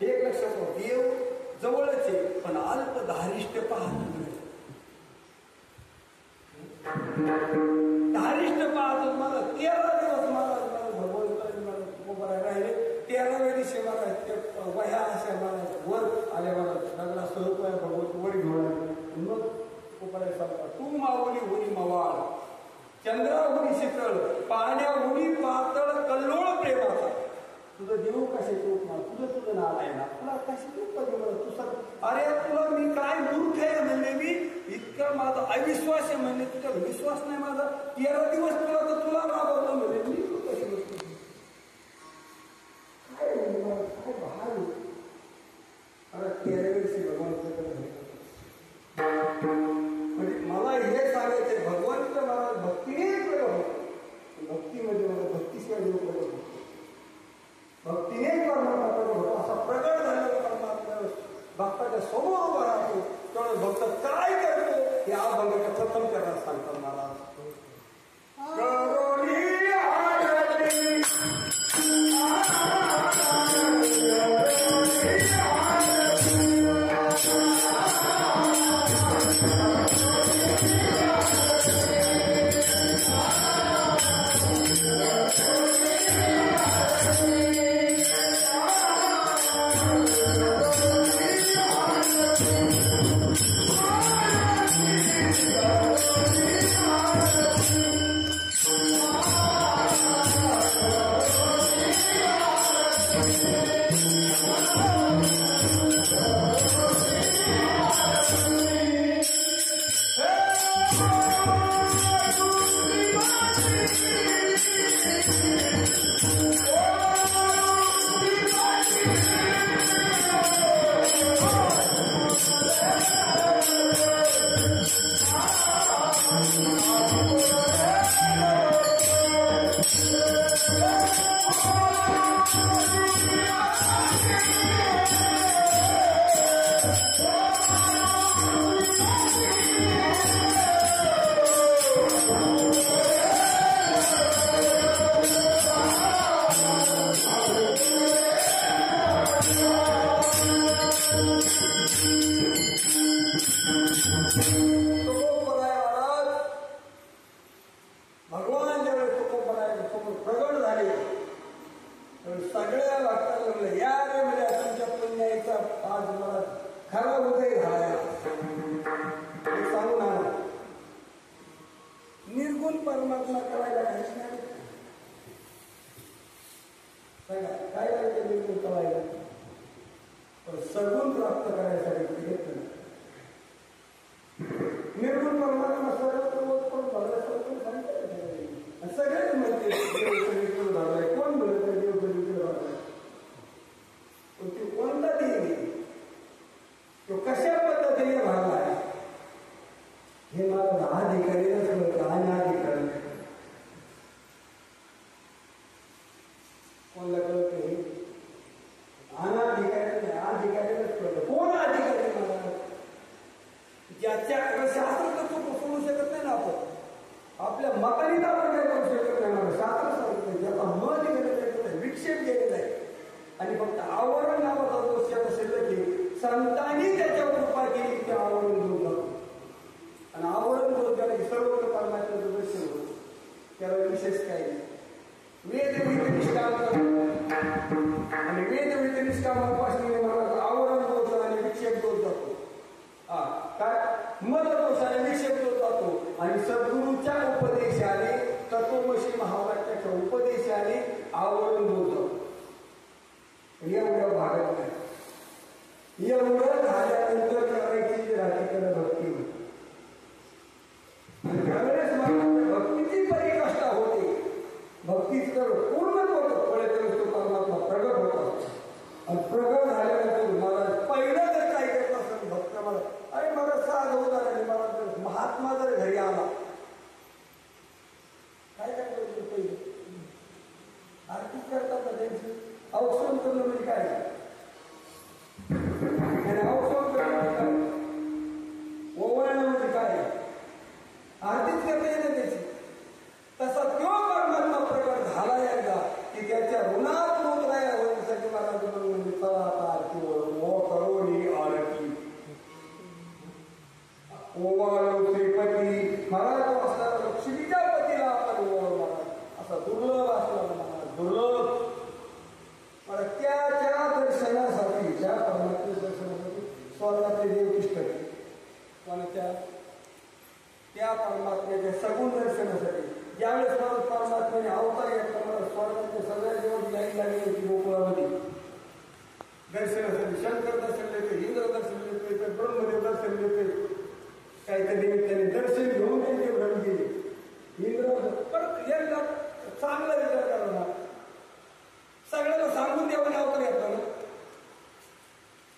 एक लक्षात देव जवळच आहे पण अल्प धारिष्ट पाहत धारिष्ट पाहत मला 13 दिवस मला भगवंताने मला तुकोबराय राहिले. 13व्या दिवशी मला वह्या अशा मला वर आल्या मला सगळा स्वरूप आहे भगवंत वर घेऊन मग तुकोबराय सांगता तू माऊली होई मवाळ चंद्रा होई शीतळ पाण्या होई पातळ कल्लोळ प्रेमाचा. तुझं देऊ कशाची उपमा तुझं नाव आहे ना तुला कशाची उपमा तुझं अरे तुला मी काय मूर्ख आहे म्हणले मी इतका माझा अविश्वास आहे म्हणले तुझा विश्वास नाही माझा 13 दिवस तुला तर तुला राबवलं म्हणजे मी तू कशी गोष्ट काय काय भार अरे 13 दिवशी भगवान म्हणजे मला हे सांगायचे भगवंत मला भक्तीने भक्तीमध्ये मला भक्तीशिवाय देऊ पडत भक्तीने परमात्मा होतो असा प्रगट झालेला परमात्मा भक्ताच्या समोर उभा राहतो. तेवढं भक्त काय करतो या अभंगाच्या प्रथम करण्यास सांगतात महाराज. Oh, पुन्हा कळायला काहीच नाही. काय पाहिजे निर्गुण कळायला? पण सगुण प्राप्त करायसाठी प्रयत्न. निर्गुण परमात्मा सर्वोत्तम पण सांगतात सगळेच म्हणते निर्गुण झालाय. कोण म्हणत देव निर्गुण झालाय? पण ते कोणता देव, तो कशा पद्धतीने झालाय हे मला अधिकारीलाच कळतं. अनाधिकारी कोणाला कळत हे? अनाधिकारी नाही, अधिकारीलाच कळतं. कोण अधिकारी मला? ज्याच्या शास्त्र तर तो सोडू शकत नाही ना. आपण आपल्या मताने आपण काय करू शकत नाही. मला शास्त्र सांगत ज्याचा मत गेलेला आहे, विक्षेप गेलेला आहे आणि फक्त आवरण नावाचा दोष याचा शिल्लक आहे. संतांनी त्याच्यावर कृपा केली की आवरण दोष जातो आणि आवरण दोष झाला की सर्व परमात्म्याचं दर्शन होतं. त्याला विशेष काही नाही. वेद निष्काम आणि वेद निष्कामापासून मला आवरण दोष आणि विक्षेप दोष जातो. काय मत दोष आणि विक्षेप दोष जातो आणि सद्गुरूच्या उपदेशाने तत्वमसी महावाक्याच्या उपदेशाने आवरण दोष जातो. एवढ्या भागात नाही. एवढं झाल्यानंतर करायची राजकीय भक्ती होती. त्यावेळेस भक्तीची परिकाष्ठा होते. भक्तीचं पूर्णत्व कळत परमात्मा प्रगट होता आणि प्रगट झाल्यानंतर मला पहिलं जर काय करत असेल भक्त मला, अरे मला साध होता आणि मला जर महात्मा जर घरी आला काय काय करतो पहिले आरती करतात ना त्यांची. अवसर करणं म्हणजे काय? आणि अवसर करणं म्हणजे काय? ओवाळणं म्हणजे काय? आरतीच करता येते त्याची. तसा तो परमात्मा प्रकट झाला एकदा की त्याच्या ऋणात उतराया होण्यासाठी मला म्हणजे चला आता आरती ओ करोनी आरती ओवाळू श्रीपती महाराज असणारा लक्ष्मीच्या पतीला आपण ओवाळू असा दुर्लभ असला दुर्लभ. पण त्याच्या दर्शनासाठी त्या परमात्म्याच्या दर्शनासाठी स्वर्गातले देव तिष्ठले. कोणाच्या? त्या परमात्म्याच्या सगुण दर्शनासाठी. ज्यावेळेस मला परमात्म्याने अवतार घेतला मला स्वर्गातले सगळ्या देव लाईन लागली होती गोकुळामध्ये दर्शनासाठी. शंकर दर्शन देते, इंद्र दर्शन देते, ब्रह्मदेव दर्शन देते. काहीतरी निमित्ताने दर्शन घेऊन ते देव घडून गेले. इंद्र परत एकदा चांगला विचार करा ना. सगळ्यांना सांगून देवाने अवतार घेतला ना.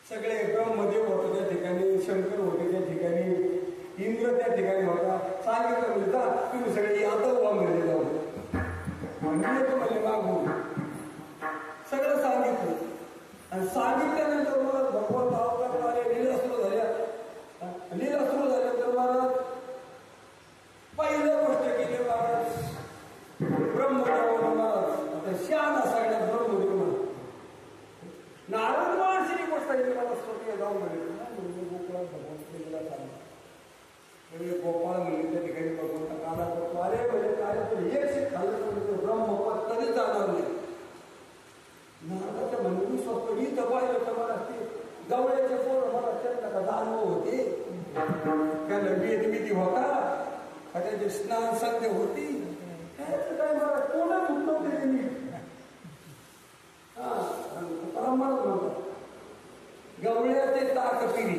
सगळे ब्रह्मदेव होते त्या ठिकाणी, शंकर होते त्या ठिकाणी, इंद्र त्या ठिकाणी होता. सांगितलं म्हणजे जा तुम्ही सगळे आता उभा म्हणजे जाऊ म्हणजे म्हणजे मागून सगळं सांगितलं. आणि सांगितल्यानंतर मला भगवंत अवतार आले. लीला सुरू झाल्या. लीला सुरू झाल्यानंतर मला पहिल्या गोष्ट केली महाराज ब्रह्मदेव महाराज आता शहाणा सगळ्यात ब्रह्मदेव महाराज नारद माणसाची गोष्ट आहे. मला स्वतः जाऊन म्हणजे गोकुळात भगवंत लीला चालू गोपाळ म्हणजे त्या ठिकाणी भगवंत काला करतो. अरे म्हणजे काय तर एक खाल्लं ब्रह्मपद कधीच जाणार नाही. नारदाच्या म्हणून स्वतःही दबायला तर मला ते गवळ्याचे पोर मला त्यांना जाणव होते. त्याला वेदविधी होता का त्याचे स्नान संध्या होती काय मला कोणच उठवते त्यांनी. म्हणत गवळ्याचे ताक पिरी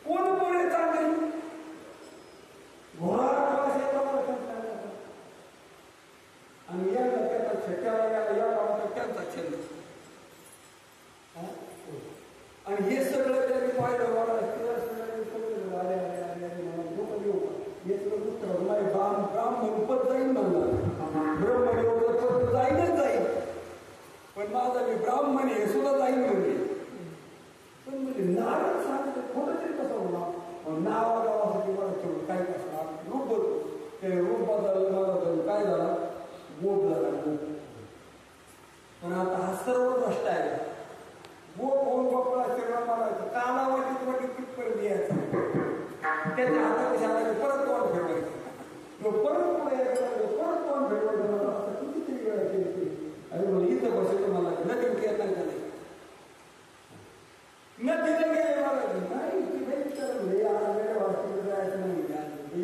कोण बोले चांगली घोडा आणि या त्याचा त्यांचा छंद आणि हे सगळं त्यांनी पाहिलं मला ब्राह्मण जाईल म्हणला. ब्रह्मदेव जाईलच जाईल पण माझा मी ब्राह्मण हे सुद्धा जाईल म्हणजे. पण म्हणजे नारद सांगतो खोटं तरी कसं होणार. नावा गावासाठी मला ठेवून काय कसणार रूप बदल ते रूप बदल मला काय झाला गोप झाला गोप. पण आता हा सर्व भ्रष्ट आहे. गोप होऊन गोपाळा शरीर मारायचं कालावधीत वाटी पिटपर्यंत यायचं त्याच्या हाताच्या हाताने परत तोंड फिरवायचं. तो परत पुढे यायचं परत तोंड फिरवायचं. मला असं कितीतरी वेळा केली. अरे मला इथं बसायचं मला नदी येत नाही का नाही नदीला गेले मला नाही जायचं नाही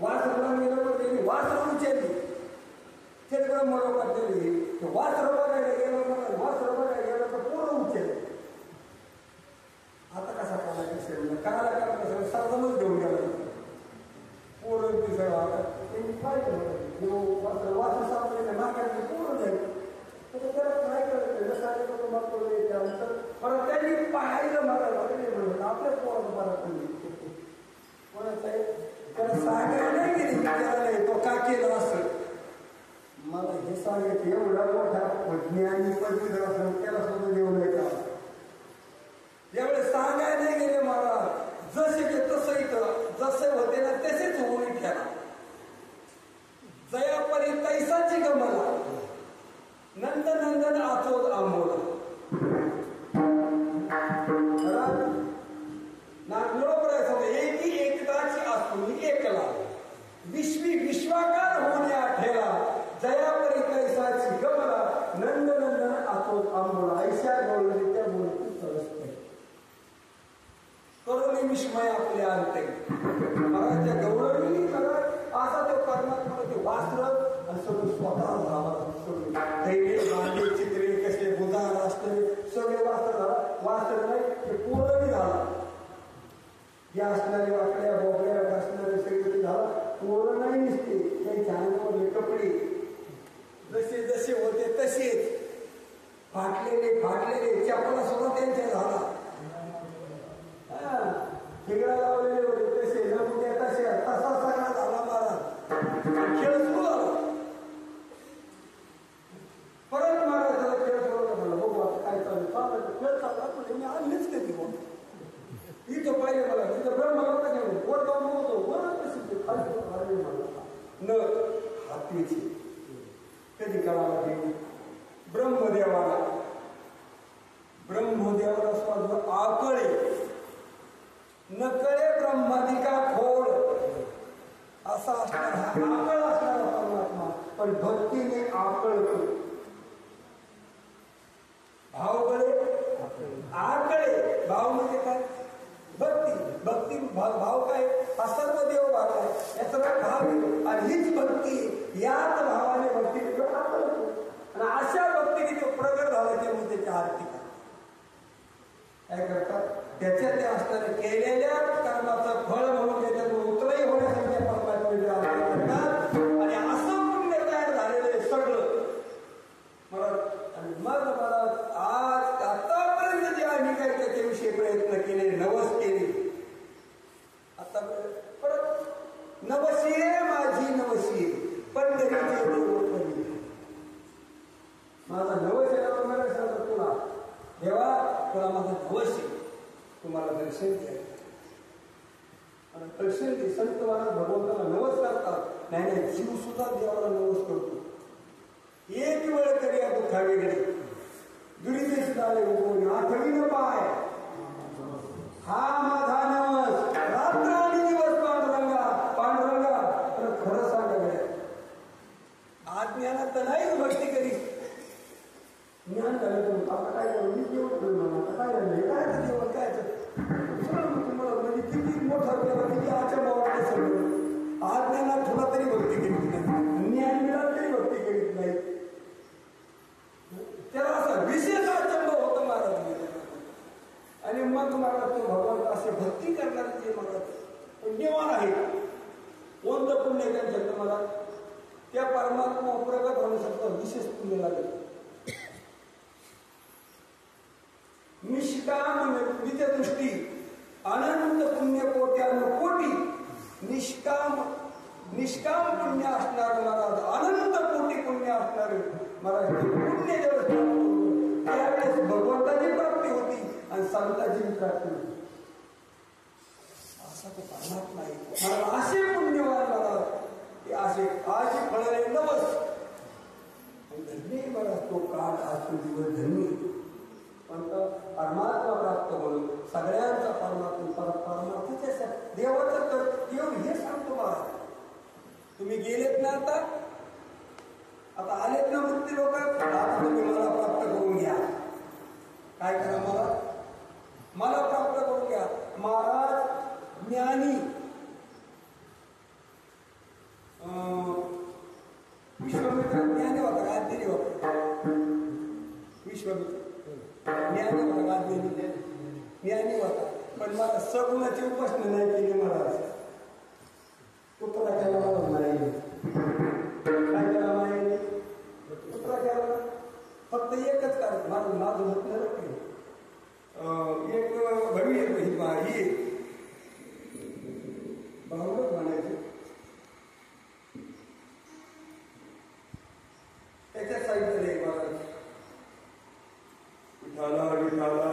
वासरला गेलं तर त्यांनी वासर उचलली ते मरोका दिली वासर बघायला गेलं वासर बघायला गेलं तर पोरं उचलले. आता कसा काला काला काला सर्वच घेऊन गेला पोरं सगळं. आता त्यांनी काय केलं वासर सापडले नाकाने पोरं जाईल त्याला काय करायचं जसं मागतो त्यानंतर परत त्यांनी पाहायला मला म्हणलं आपल्या पोराचं बरा पडली कोणाचं आहे त्याला सांगायला नाही गेली विचारायला तो का केलं असं. मला हे सांगायचं एवढा मोठा ज्ञानी पदवीधर असं त्याला सुद्धा देऊ नये का एवढे सांगायला नाही गेले मला जसे की तसं इथं जसे होते ना तसेच होऊन ठेवा जयापरी तैसाची गमला नंदनंदन आचोद आंबोला एकी एकताची आसुनी एकला विश्वी विश्वाकार होण्या ठेला जयापरी कैसाची गमला नंदनंदन आचोद आंबोला ऐशा गवळली त्या बोलती सरसते करुणी विस्मय आपल्या अंते मला त्या गवळणी मला असा तो परमात्मा ते वासरत आणि सगळं स्वतः झाला चित्रे कसे बुधार असते सगळे वाचत झाला वाचत नाही ते पूर्णही झाला या असणारे वाकड्या बोबड्या असणारे सगळे झाला पूर्ण नाही दिसते त्यांच्या अंगावरले कपडे जसे जसे होते तसेच फाटलेले फाटलेले चपला सुद्धा त्यांच्या झाला ठिगडा लावलेले होते तसे नमुने तसे तसा सगळा झाला महाराज खेळ सुरू झाला. परत महाराजाला खेळ सुरू झाला बघू आता काय चालू चालू खेळ चालला पण मी आणलीच कधी मग इथं पाहिजे मला तिथं ब्रह्माला घेऊन वर जाऊन होतो वर कशी खाली न हातीची कधी कळाला देऊ ब्रह्मदेवाला स्वाद आकळे नकळे ब्रह्मादिका खोड असा असणारा आकळ असणारा परमात्मा पण भक्तीने आकळ भावकडे आकळे भाव म्हणजे काय भक्ती भाव काय हा सर्व देव भाव आहे याचा भाव आणि हीच भक्ती याच भावाने भक्ती आणि अशा भक्तीने तो प्रगट झाला की मग त्याची आरती काय करतात त्याच्या त्या असताना केलेल्या कर्माचं फळ म्हणून त्याच्यातून उतरही होण्यासाठी परमात्म्याची आरती करतात आणि असं पुण्य तयार झालेलं सगळं मग मला आज आतापर्यंत जे आम्ही काय त्याच्याविषयी प्रयत्न केले नवस केले आता परत नवशिये माझी नवशिये पंढरीचे देव माझा नवस मला सांगतो तुला देवा तुला माझा नवस आहे तुम्हाला दर्शन द्यायचं दर्शन दे संत महाराज भगवंताला नवस करतात नाही नाही जीव सुद्धा देवाला नवस करतो एक वेळ तरी या दुःखा वेगळे दुरीचे आले उभवून आठवीनं पाय हा माझा नवस रात्र आणि दिवस पांडुरंगा तर खरं सांगा आज्ञानात नाही भक्ती करी ज्ञान झालं आता काय करू मी जेवण आता काय झालं काय जेवण काय तुम्हाला म्हणजे किती मोठा किती आचरण वाटतं सगळं आज्ञानात थोडा तरी भक्ती करीत नाही ज्ञान मिळालं तरी भक्ती करीत नाही त्याला असा विशेष आचरण होतं महाराज आणि मग महाराज तो भगवान असे भक्ती करणारे जे महाराज पुण्यवान आहे कोणतं पुण्य त्यांच्या मला त्या परमात्मा प्रगत होण्यासाठी विशेष पुण्य लागेल निष्काम नित्यदृष्टी अनंत पुण्य कोट्यानं कोटी निष्काम पुण्य असणार महाराज अनंत कोटी पुण्य असणारे महाराज पुण्य त्यावेळेस भगवंताची प्राप्ती होती आणि संतांची प्राप्ती होती असा तो परमात्मा आहे असे पुण्यवान महाराज असे आज फळले नवस धन्य महाराज तो काळ आज तो दिवस धन्य परमात्मा प्राप्त होईल सगळ्यांचा परमात्म्याच्या देवाचं तर देव हे सांगतो महाराज तुम्ही गेलेत ना आता आलेत ना मृत्यू लोक आता तुम्ही मला प्राप्त करून घ्या काय करा मला प्राप्त करून घ्या महाराज ज्ञानी विश्वामित्र ज्ञानी होता, पण मला सगुणाची उपासना नाही केली. मला पुत्रा केला मला नाही. काय केला माहिती? पुत्रा केला फक्त एकच कारण. माझं म्हटलं एक भवी भावनच म्हणायचे त्याच्या साहित्य एक महाराज विठाला विठाला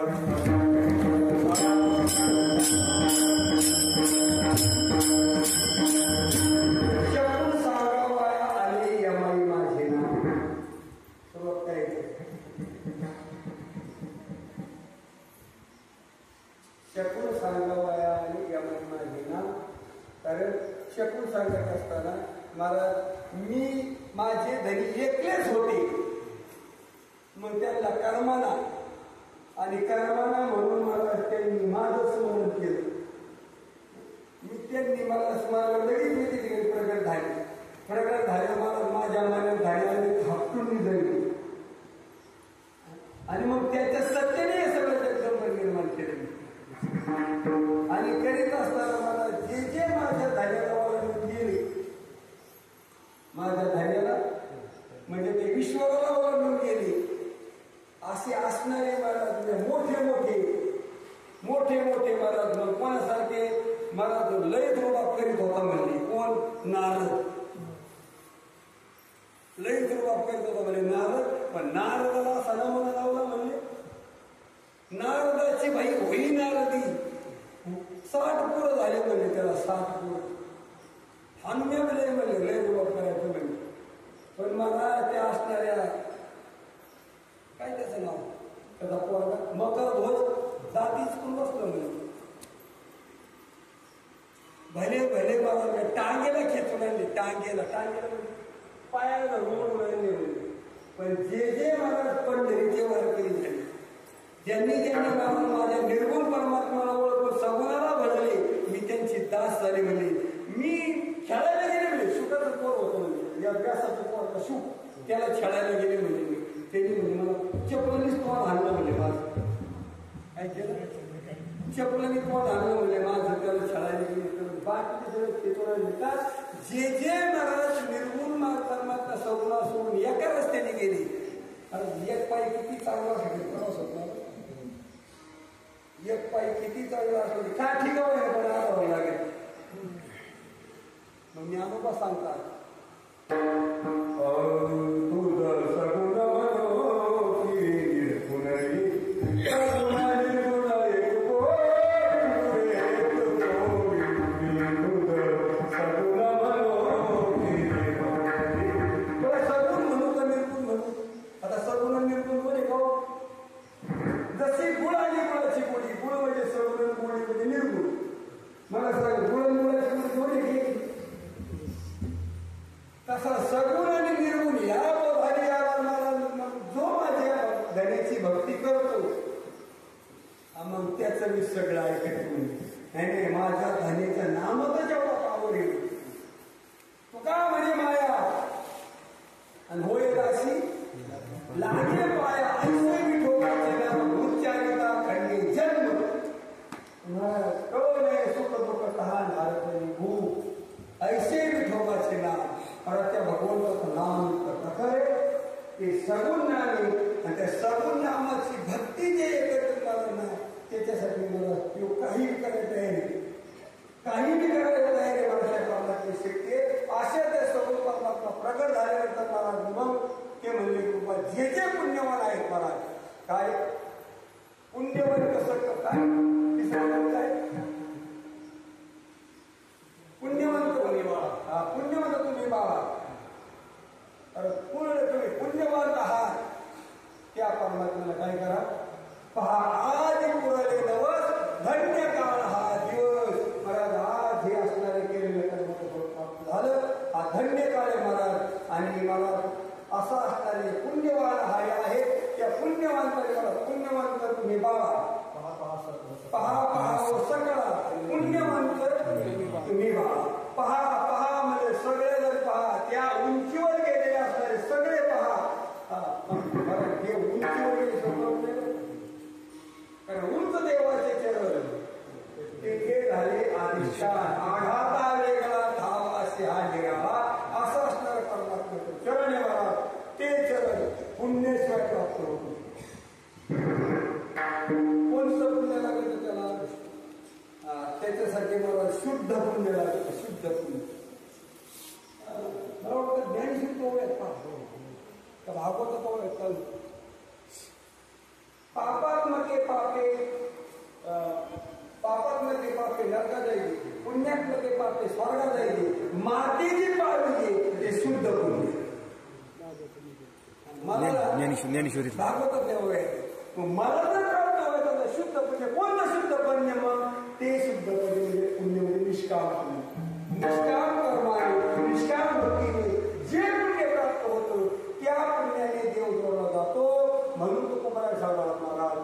शकून सांगावया आले यमाई माझे नाव. सुरुवात करायचं. शकून सांगावया आले यमाई माझे नाव. कारण शकून सांगत असताना महाराज मी माझे धनी एकलेच होते. मग त्यांना कर्माना आणि कर्माना म्हणून मला त्यांनी माझं स्मरण केलं. मी त्यांनी मला स्मरण लगेच मी तिथे प्रगट झाले. प्रगट झाले मला माझ्या मनात झाले आणि थापटून जगली. आणि मग त्याच्या सत्तेने हे सगळं जगदंबर निर्माण केलं. आणि करीत असताना मला जे जे माझ्या धान्याला वळून गेले, माझ्या धान्याला म्हणजे ते विश्वाला वळून गेले असे असणारे महाराज मोठे मोठे महाराज. मग कोणासारखे महाराज लय दुर्बाब करीत होता म्हणले. कोण? नारद. लय दुर्बाब करीत होता म्हणजे नारद. पण नारदाला असा नमुना लावला म्हणले नारदाची बाई होई नारदी. 60 पोरं झाले म्हणले त्याला. 60 पोरं हानमे लय म्हणले लय दुर्बाब करायचं म्हणजे. पण मला त्या असणाऱ्या काय त्याचं नाव त्याचा पोरगा मकर ध्वज जातीच पण बसतो म्हणजे. भले मला टांगेला खेचून आणले. टांगेला पायाला रोड आणले. पण जे महाराज पंढरीचे वारकरी झाले, ज्यांनी मला माझ्या निर्गुण परमात्म्याला ओळखून सगुणाला भजले, मी त्यांची दास झाले म्हणले. मी खेळायला गेले म्हणजे सुखाचं पोर होतं म्हणजे या व्यासाचं पोर सुख त्याला खेळायला गेले म्हणजे. त्यांनी म्हणजे मला चपलानीच तोंड आणलं म्हणजे माझं. काय केलं? चपलानी तोंड आणलं म्हणजे माझं. त्याला खेळायला गेले. बाकी सगळं का जे महाराज निर्गुण परमात्मा सगुणा सोडून एका रस्त्याने गेले. एक पाय किती चांगला प्रवास होता. एक पाय किती चांगला असतो काय ठिकाण आणावं लागेल. मग मी अनुभव सांगतात सगळं ऐकत नाही. माझ्या धनीचं नाम तर जेवढा आवडेल तू का म्हणे माया आणि होय दासी लागे पाया ऐसे विठोबाचे नाम उच्चारिता खंडे जन्म नये सुख दुःख तहान भारतनी भूक ऐसे विठोबाचे नाम. परत त्या भगवंताचं नाम प्रकारे ते सगुण नामे आणि त्या सगुण नामाची भक्ती जे एकत्रित ना त्याच्यासाठी मला काही करायला तयार आहे. काही बी करायला तयार आहे. माझ्या कामाची शक्ती अशा त्या सगुण परमात्मा प्रगट झाल्यानंतर मला मग ते म्हणले कृपा जे पुण्यवान आहेत महाराज. काय पुण्यवान कसं काय पुण्यवंत म्हणे बाळा. पुण्यवंत तुम्ही बाळा. पूर्ण तुम्ही पुण्यवान आहात. त्या परमात्म्याला काय करा पहा. आज पुरले दिवस धन्य काळ हा दिवस महाराज. आज हे असणारे केलेले कर्म झालं. हा धन्य काळ आहे महाराज. आणि मला असा असणारे पुण्यवान हा आहे. त्या पुण्यवानकडे मला पुण्यवान तुम्ही बाळा. पहा सगळा पुण्यवान तुम्ही बाळा. पहा म्हणजे सगळं असे आज जगाला असं असणारं परमात्म्याचं चरण आहे महाराज. ते चरण पुण्याशिवाय प्राप्त होत नाही. कोणतं पुण्य लागतं त्याला? त्याच्यासाठी मला शुद्ध पुण्य लागतं. शुद्ध पुण्य मला वाटतं ज्ञानशुद्ध होऊयात का भागवत पाहूयात. पापात्मके पापे पापात्मके पापे नरकात जाईल, पुण्यात्मके पापे स्वर्गात जाईल, मातेची पाळली ते शुद्ध पुण्य. ज्ञानेश्वरी भागवत देवय मला जर प्राप्त व्हायचं शुद्ध पुण्य. कोणतं शुद्ध पुण्य? मग ते शुद्ध पुण्य म्हणजे पुण्य म्हणजे निष्काम पुण्य. निष्काम कर्माने निष्काम भक्तीने जे पुण्य प्राप्त होतं त्या पुण्याने देव जोडला जातो. म्हणून तो कुमारा शाळा महाराज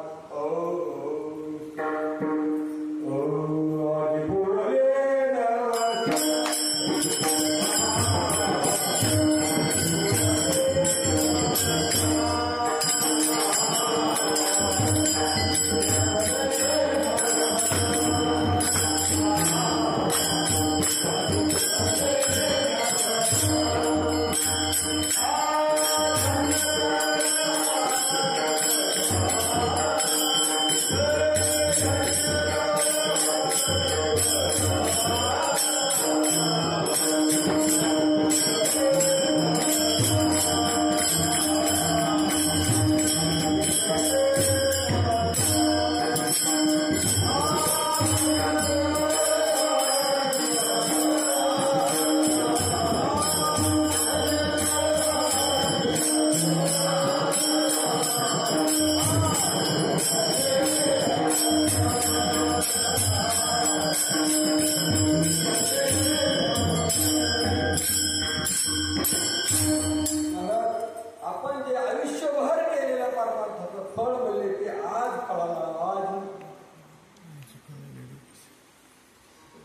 आपण जे आयुष्यभर केलेल्या परमार्थाचं फळ मिळले ते आज फळाला. आज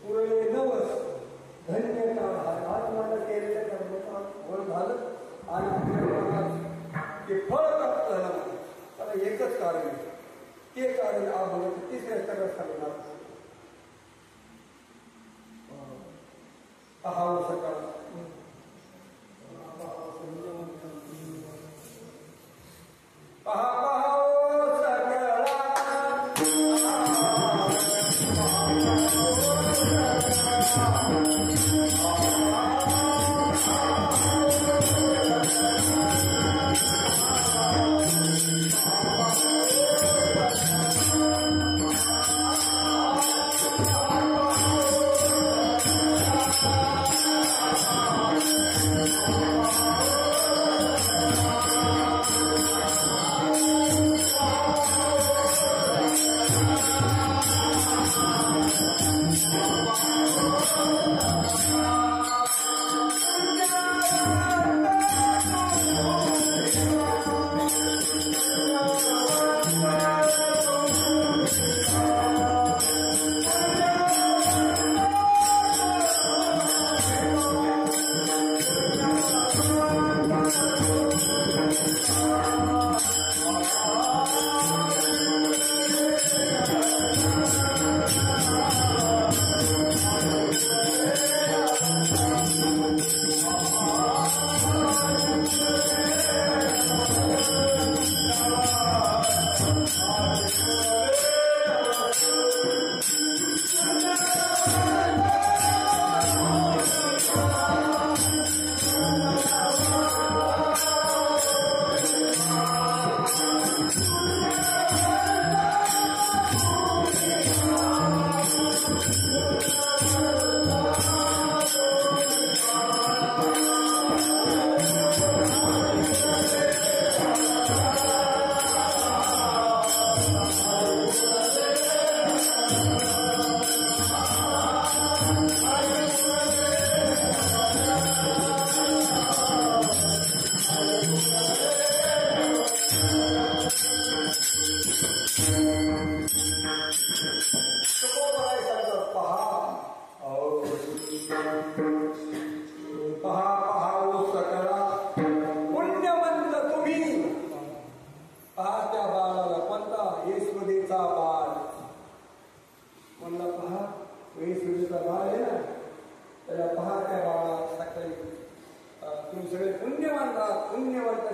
उरले नवस धन्य काळ. आज मला केलेल्या कर्माचं फळ झालं आणि आपल्याला ते फळ प्राप्त झालं. त्याला एकच कारण आहे. ते कारण आपण तिसऱ्या स्तरात सांगणार. पहावं सकाळ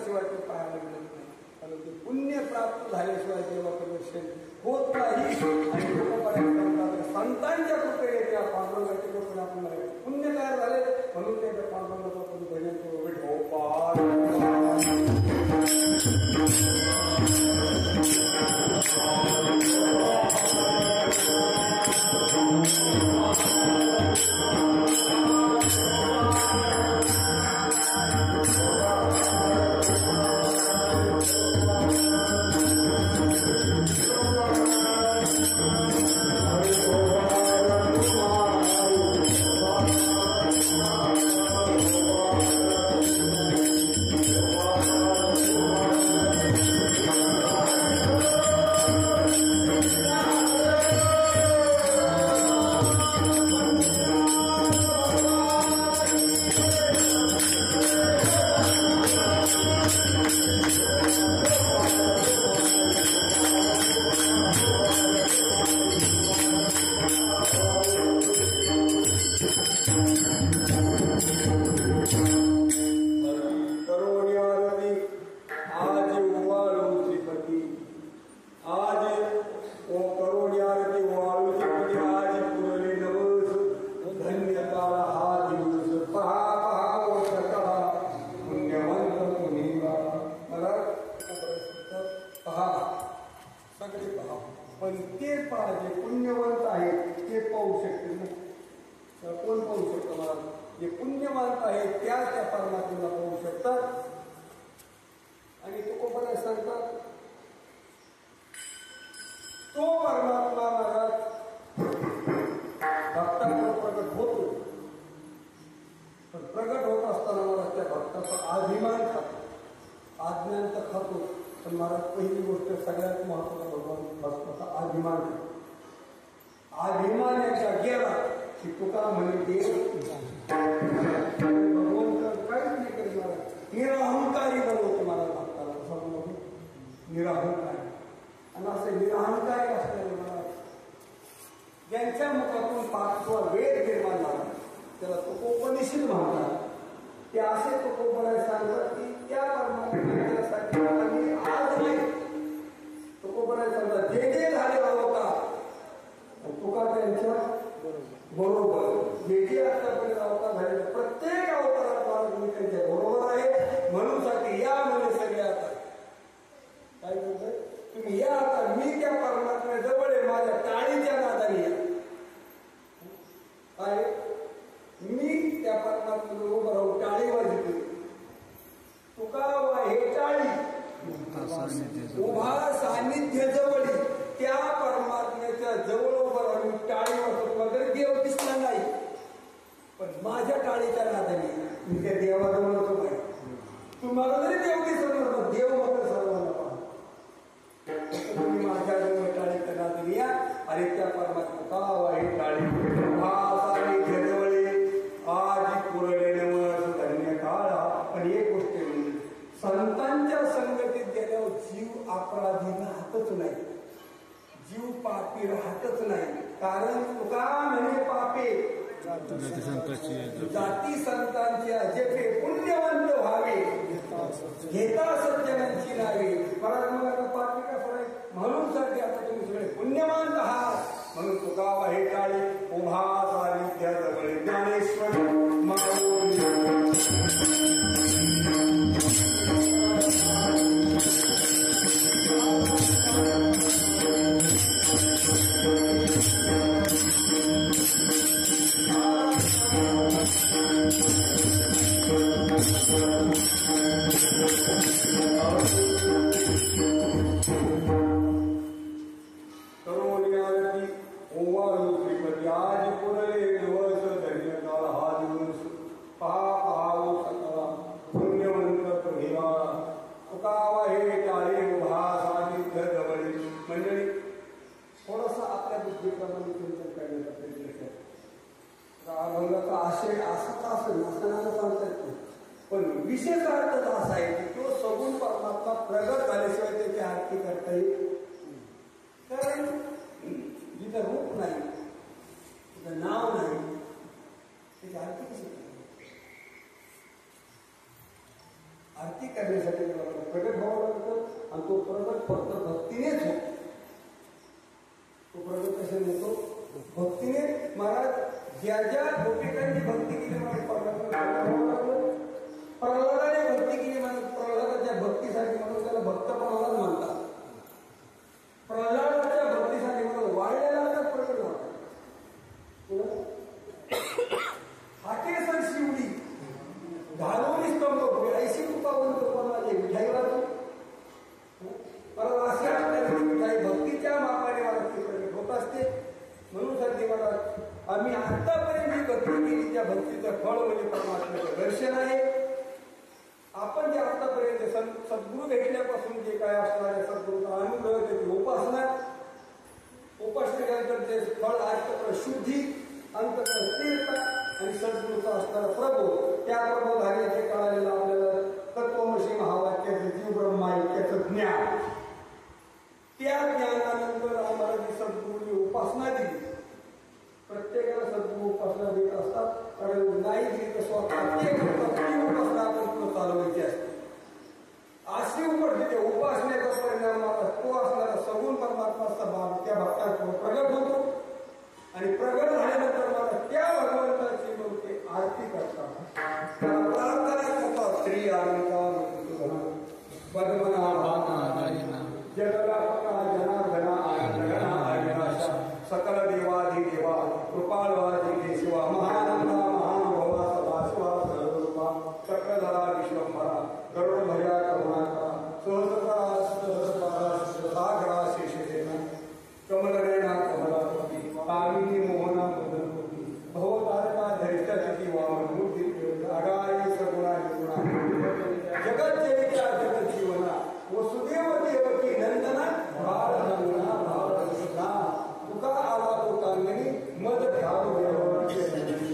झाल्याशिवाय ते पाहायला मिळत नाही. परंतु पुण्य प्राप्त झाल्याशिवाय देवाचं दर्शन होत नाही. आणि लोक संतांच्या कृपेने त्या पांडुरंगाच्या कृपेने आपल्याला पुण्य तयार झाले म्हणून त्या पांडुरंगाचं आपण भजन करू. पण ते पहा जे पुण्यवंत आहेत ते पाहू शकते ना. कोण पाहू शकतो मला? जे पुण्यवंत आहेत त्या त्या परमात्म्याला पाहू शकतात. आणि तो कोण सांगतात तो परमात्मा महाराज भक्तांना प्रगट होतो. पण प्रगट होत असताना मला त्या भक्ताचा अभिमान खातो, आज्ञान तर खातो. पण महाराज पहिली गोष्ट सगळ्यात महत्वाचा भगवान भक्ताचा अभिमान. अभिमान याच्या गेला की तुका म्हणे देव भगवंत काहीच नाही करणार. निरअहंकारी बनवतो मला भक्ताला. असं म्हणून निरअहंकारी. आणि असे निरअहंकारी असणारे मला ज्यांच्या मुखातून पाचवा वेद निर्माण झाला त्याला तपोपनिषद म्हणतात. ते असे तपोपनाय सांगतात की त्या परमात्म्यासाठी आम्ही आज नाही. तपोपनाय सांगतात जे जे झाले अवतार तुका त्यांच्या बरोबर जे जे आतापर्यंत अवतार झाले प्रत्येक अवतारात मला तुम्ही त्यांच्या बरोबर आहे. म्हणून साठी या म्हणे सगळे आता काय म्हणतोय तुम्ही या आता मी त्या परमात्म्या जवळ आहे. माझ्या टाळीच्या नादाने या. काय मी त्या परमात्म्याला उभं राहून टाळी वाजवतो. तुका हे टाळी उभा सान्निध्य जवळी त्या परमात्म्याच्या जवळ उभं राहून टाळी वाजवतो. वगैरे देव दिसला नाही पण माझ्या टाळीच्या नादाने मी त्या देवाजवळ होतो नाही. तुम्हाला जरी देव दिसत नव्हतं देव मात्र सर्वांना पाहा. तुम्ही माझ्या जवळ टाळीच्या नादाने या. आणि त्या परमात्मा हे टाळी उभा सान्निध्य जवळी आजी पुरले नवस धन्य काळा. पण एक गोष्ट म्हणजे संतांच्या संगतीत गेल्यावर जीव अपराधी राहतच नाही. जीव पापी राहतच नाही. कारण तुका म्हणे पापे जाती संतांची अजेपे पुण्यवंत व्हावे घेता सज्जनांची नावे. मला पापी का फरक म्हणून साठी आता तुम्ही सगळे पुण्यवान आहात. म्हणून तुका हे टाळी उभा सानिध्या जवळ ज्ञानेश्वर आशय असं असं नसताना सांगतात. पण विशेष अर्थ असा आहे की तो सगुण परमात्मा प्रगट झाल्याशिवाय त्याची आरती करता येईल. कारण जिथं रूप नाही तिथं नाव नाही त्याची आरती कशी करता? आरती करण्यासाठी प्रगट व्हावं लागतं आणि तो प्रगट फक्त भक्तीनेच होतो. तो प्रगट कशाने होतो? भक्तीने. महाराज ज्या ज्या गोपिकांनी भक्ती केली प्रल्हादाने भक्ती केली म्हणून प्रल्हादाच्या भक्तीसाठी म्हणून त्याला भक्त प्रल्हाद म्हणतात. प्रल्हादाच्या भक्तीसाठी म्हणून वाढलेला प्रकट होता. हाकेसर शिवडी घालून स्तंभ 82 रूपावंत माझे मिठाई वाचू. परत अशा मिठाई भक्तीच्या मापाने मला ती प्रकट होत असते. म्हणून साठी मला आम्ही आतापर्यंत जी भक्ती केली त्या भक्तीचं फळ म्हणजे परमात्म्याचं दर्शन आहे. आपण जे आतापर्यंत सद्गुरू भेटल्यापासून जे काय असणारे सद्गुरूचा अनुभव त्याची उपासना केल्यानंतर ते फळ अंतःकरण शुद्धी, अंतःकरण स्थिरता आणि सद्गुरूचा असणारा प्रभू. त्या प्रबोधाने कळालेलं आपल्याला तत्वमसी महावाक्याचं जीव ब्रह्मा ऐक्याचं ज्ञान. त्या ज्ञानानंतर आम्हाला जी सद्गुरूची उपासना दिली. प्रत्येकाला सद्गुरू उपासना देत असतात. कारण नाही दिली तर स्वतः उपासना आपण चालवायची असते. अशी उपस्थिती उपासनेचा परिणाम तो असणारा सगुण परमात्मा त्या भक्तांकडून प्रगट होतो आणि प्रगट झाल्यानंतर मला त्या भगवंताची लोक आरती करतात, प्रार्थना करतात. श्री अलंकार जगलापका जनार्दना आयनाशा सकल देवाधिदेवा कृपालवाधिकेशिवा महानंदा महानुभवा सदाशिवा सर्वरूपा चक्रधरा विश्वंभरा गरुडभया करुणाकरा सहस्रकरा सागरा शेषसेना कमलरेणा कमलापती कामिनी मोहना मदनपती भवतारका धरिता चती वामनमूर्ती अगाई सगुणा निर्गुणा जगज्जनिता जगज्जीवना वसुदेव देवकी नंदना बाळनंदना बाळकृष्णा तुका आला तो कांगणी मद ध्यान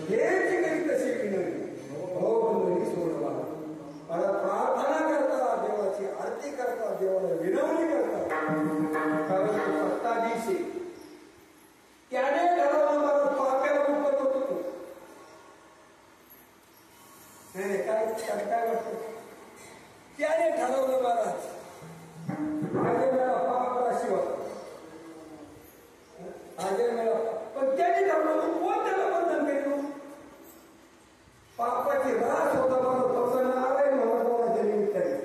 हेच काही कशी विनंती भवबंधनी सोडवा. मला प्रार्थना करता देवाची आरती करता देवाला विनवणी करता. कारण सत्ताधीशी त्याने ठरवलं मला पाप्याला उपत होतो. नाही काय काय वाटतं त्याने ठरवलं महाराज माझे मला पाप राशी होता. आगे मला पण त्याने ठरवलं कोण त्याला बंधन केलं. पापाची रास होता मला फक्त नारायण महाराजांच्या निमित्ताने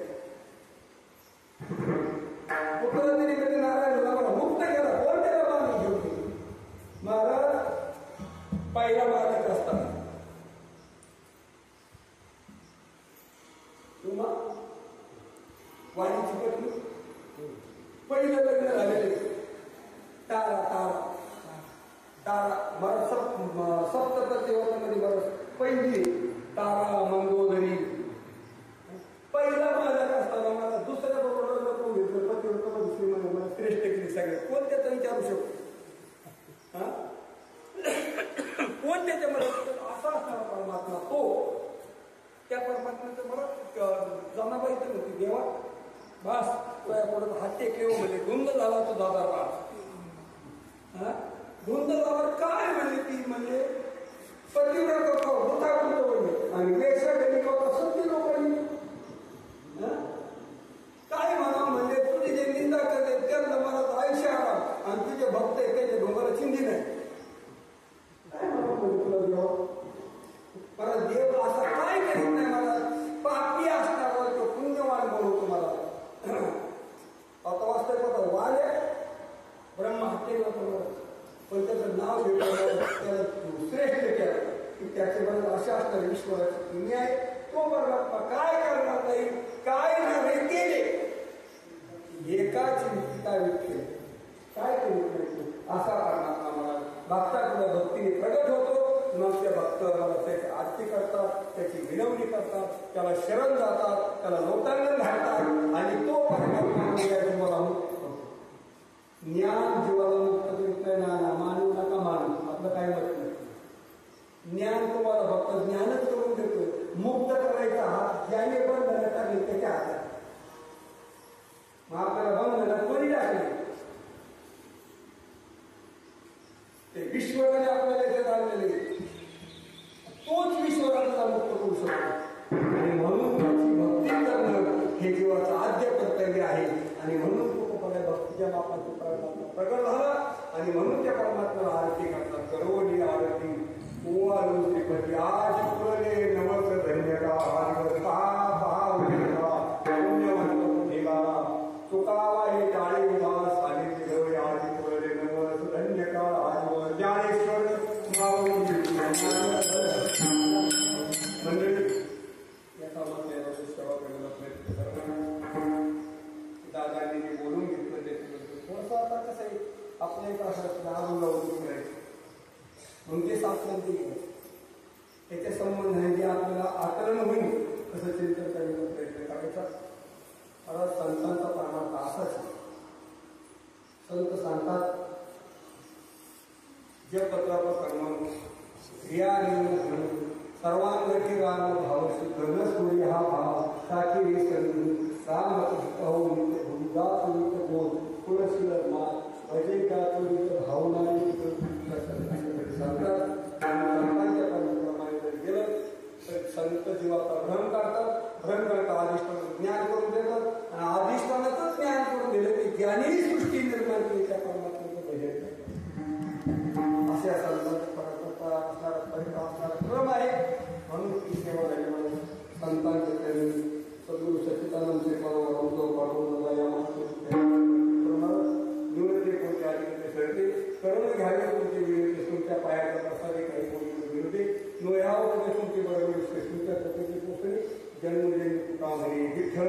कुठला तरी कधी नारायण मला मुक्त केला. कोण त्याला बांधून घेऊन गेली. महाराज पहिला मालक असताना तुम्हा वाणीची पत्नी पहिलं लग्न झालेले तारा तारा तारा मला सप्तपतीमध्ये मला पहिली तारा मंगोदरी. पहिला मालक असताना मला दुसऱ्या बरोबर नको घेतलं पतीवर दुसरी म्हणजे मला श्रेष्ठ केली सगळ्यात. कोण त्याचा विचारू शकतो? हा कोण त्याच्यामध्ये असा असणारा परमात्मा तो. त्या परमात्म्याचं मला जनाबाई तर होती देवा बस तुझ्याकडून हात टेकले म्हणजे धुंद झाला तो दादा हा धुंद झाला काय म्हणजे ती म्हणजे पतिव्रत होता म्हणजे आणि वेशासाठी सत्य लोकांनी काय म्हणा म्हणजे तुझी जे निंदा करते त्यांना मला आयुष्य आला आणि तुझे भक्त आहे त्याचे डोंगराला चिंधी नाही. काय म्हणा म्हणजे तुला देवा मला देव असा काय करीत नाही. मला पापी असणार तो पुण्यवान बोलतो मला. आता वास्तविक होता वाले ब्रह्म हत्या पण त्याचं नाव घेतलं त्याला श्रेष्ठ केलं की त्याचे बरोबर अशा असणारे विश्वाची दुनिया आहे. तो परमात्मा काय करणार नाही काय नाही केले एकाच काय केले काय केले असा परमात्मा मला भक्ताकडे भक्तीने प्रगट होतो. मग त्या भक्त मला त्याची आरती करतात, त्याची विनवणी करतात, त्याला शरण जातात, त्याला लोटांगण घालतात आणि तो परमात्मा जीवाला मुक्त करतो. ज्ञान जीवाला मुक्त करीत नाही. ना मानू नका मानू आपलं काय मत नाही. ज्ञान तुम्हाला फक्त ज्ञानच करून देतोय. मुक्त करायचा हात ज्याने बंधन टाकले त्याच्या हातात. मग आपल्याला बंधन कोणी टाकले ते विश्वाने आपल्याला इथे आणलेले तोच विश्वाला मुक्त करू शकतो. आणि म्हणून त्याची भक्ती करणं बापाचं परमात्मा प्रगट झाला आणि म्हणून त्या परमात्म्याला आरती करतात. करोनी आरती ओवाळून श्रीपती आज पुरले नवस धन्य का पुण्यवंत निघाला तुकावा हे टाळे उदास आणि तिरवे आज पुरले नवस धन्य का आज ज्ञानेश्वर मंडळी याचा मत याला सेवा करायला प्रयत्न करणार. दादांनी जे बोलून घेतलं त्याच्याबद्दल थोडंसं आता कसं आहे आपल्या इथं असं लावून करायचं म्हणजे साक्षांती त्याच्या संबंधाने जे आपल्याला आकलन होईल तसं चिंतन करण्याचा प्रयत्न करायचा. मला संतांचा परमार्थ असाच संत सांगतात जपत्राप कर्म क्रिया सर्वांगठी राम भाव घन सूर्य हा भाव साखी संधी राम बोध तुळशील मात अजय गातुलित भावना सांगतात. संतांच्या कर्माप्रमाणे जर गेलं तर संत जीवाचा भ्रम करतात. भ्रम करता अधिष्ठानाचं ज्ञान करून देतात आणि अधिष्ठानाचं ज्ञान करून दिलं की ज्ञानी सृष्टी निर्माण केली त्या परमात्म्याचं भजन अशा संतांचा असणारा क्रम आहे. म्हणून ती सेवा झाली मला संतांच्या चरणी सद्गुरु सच्चिदानंद निवडते कोणते अधिकारी सरते करून घ्यावे कोणते विनंती तुमच्या पायाचा प्रसादे काही कोणी विनंती नोयावर तुमची बरोबर तुमच्या प्रत्येकी पोचणे जन्मजन्मी तुका म्हणे विठ्ठल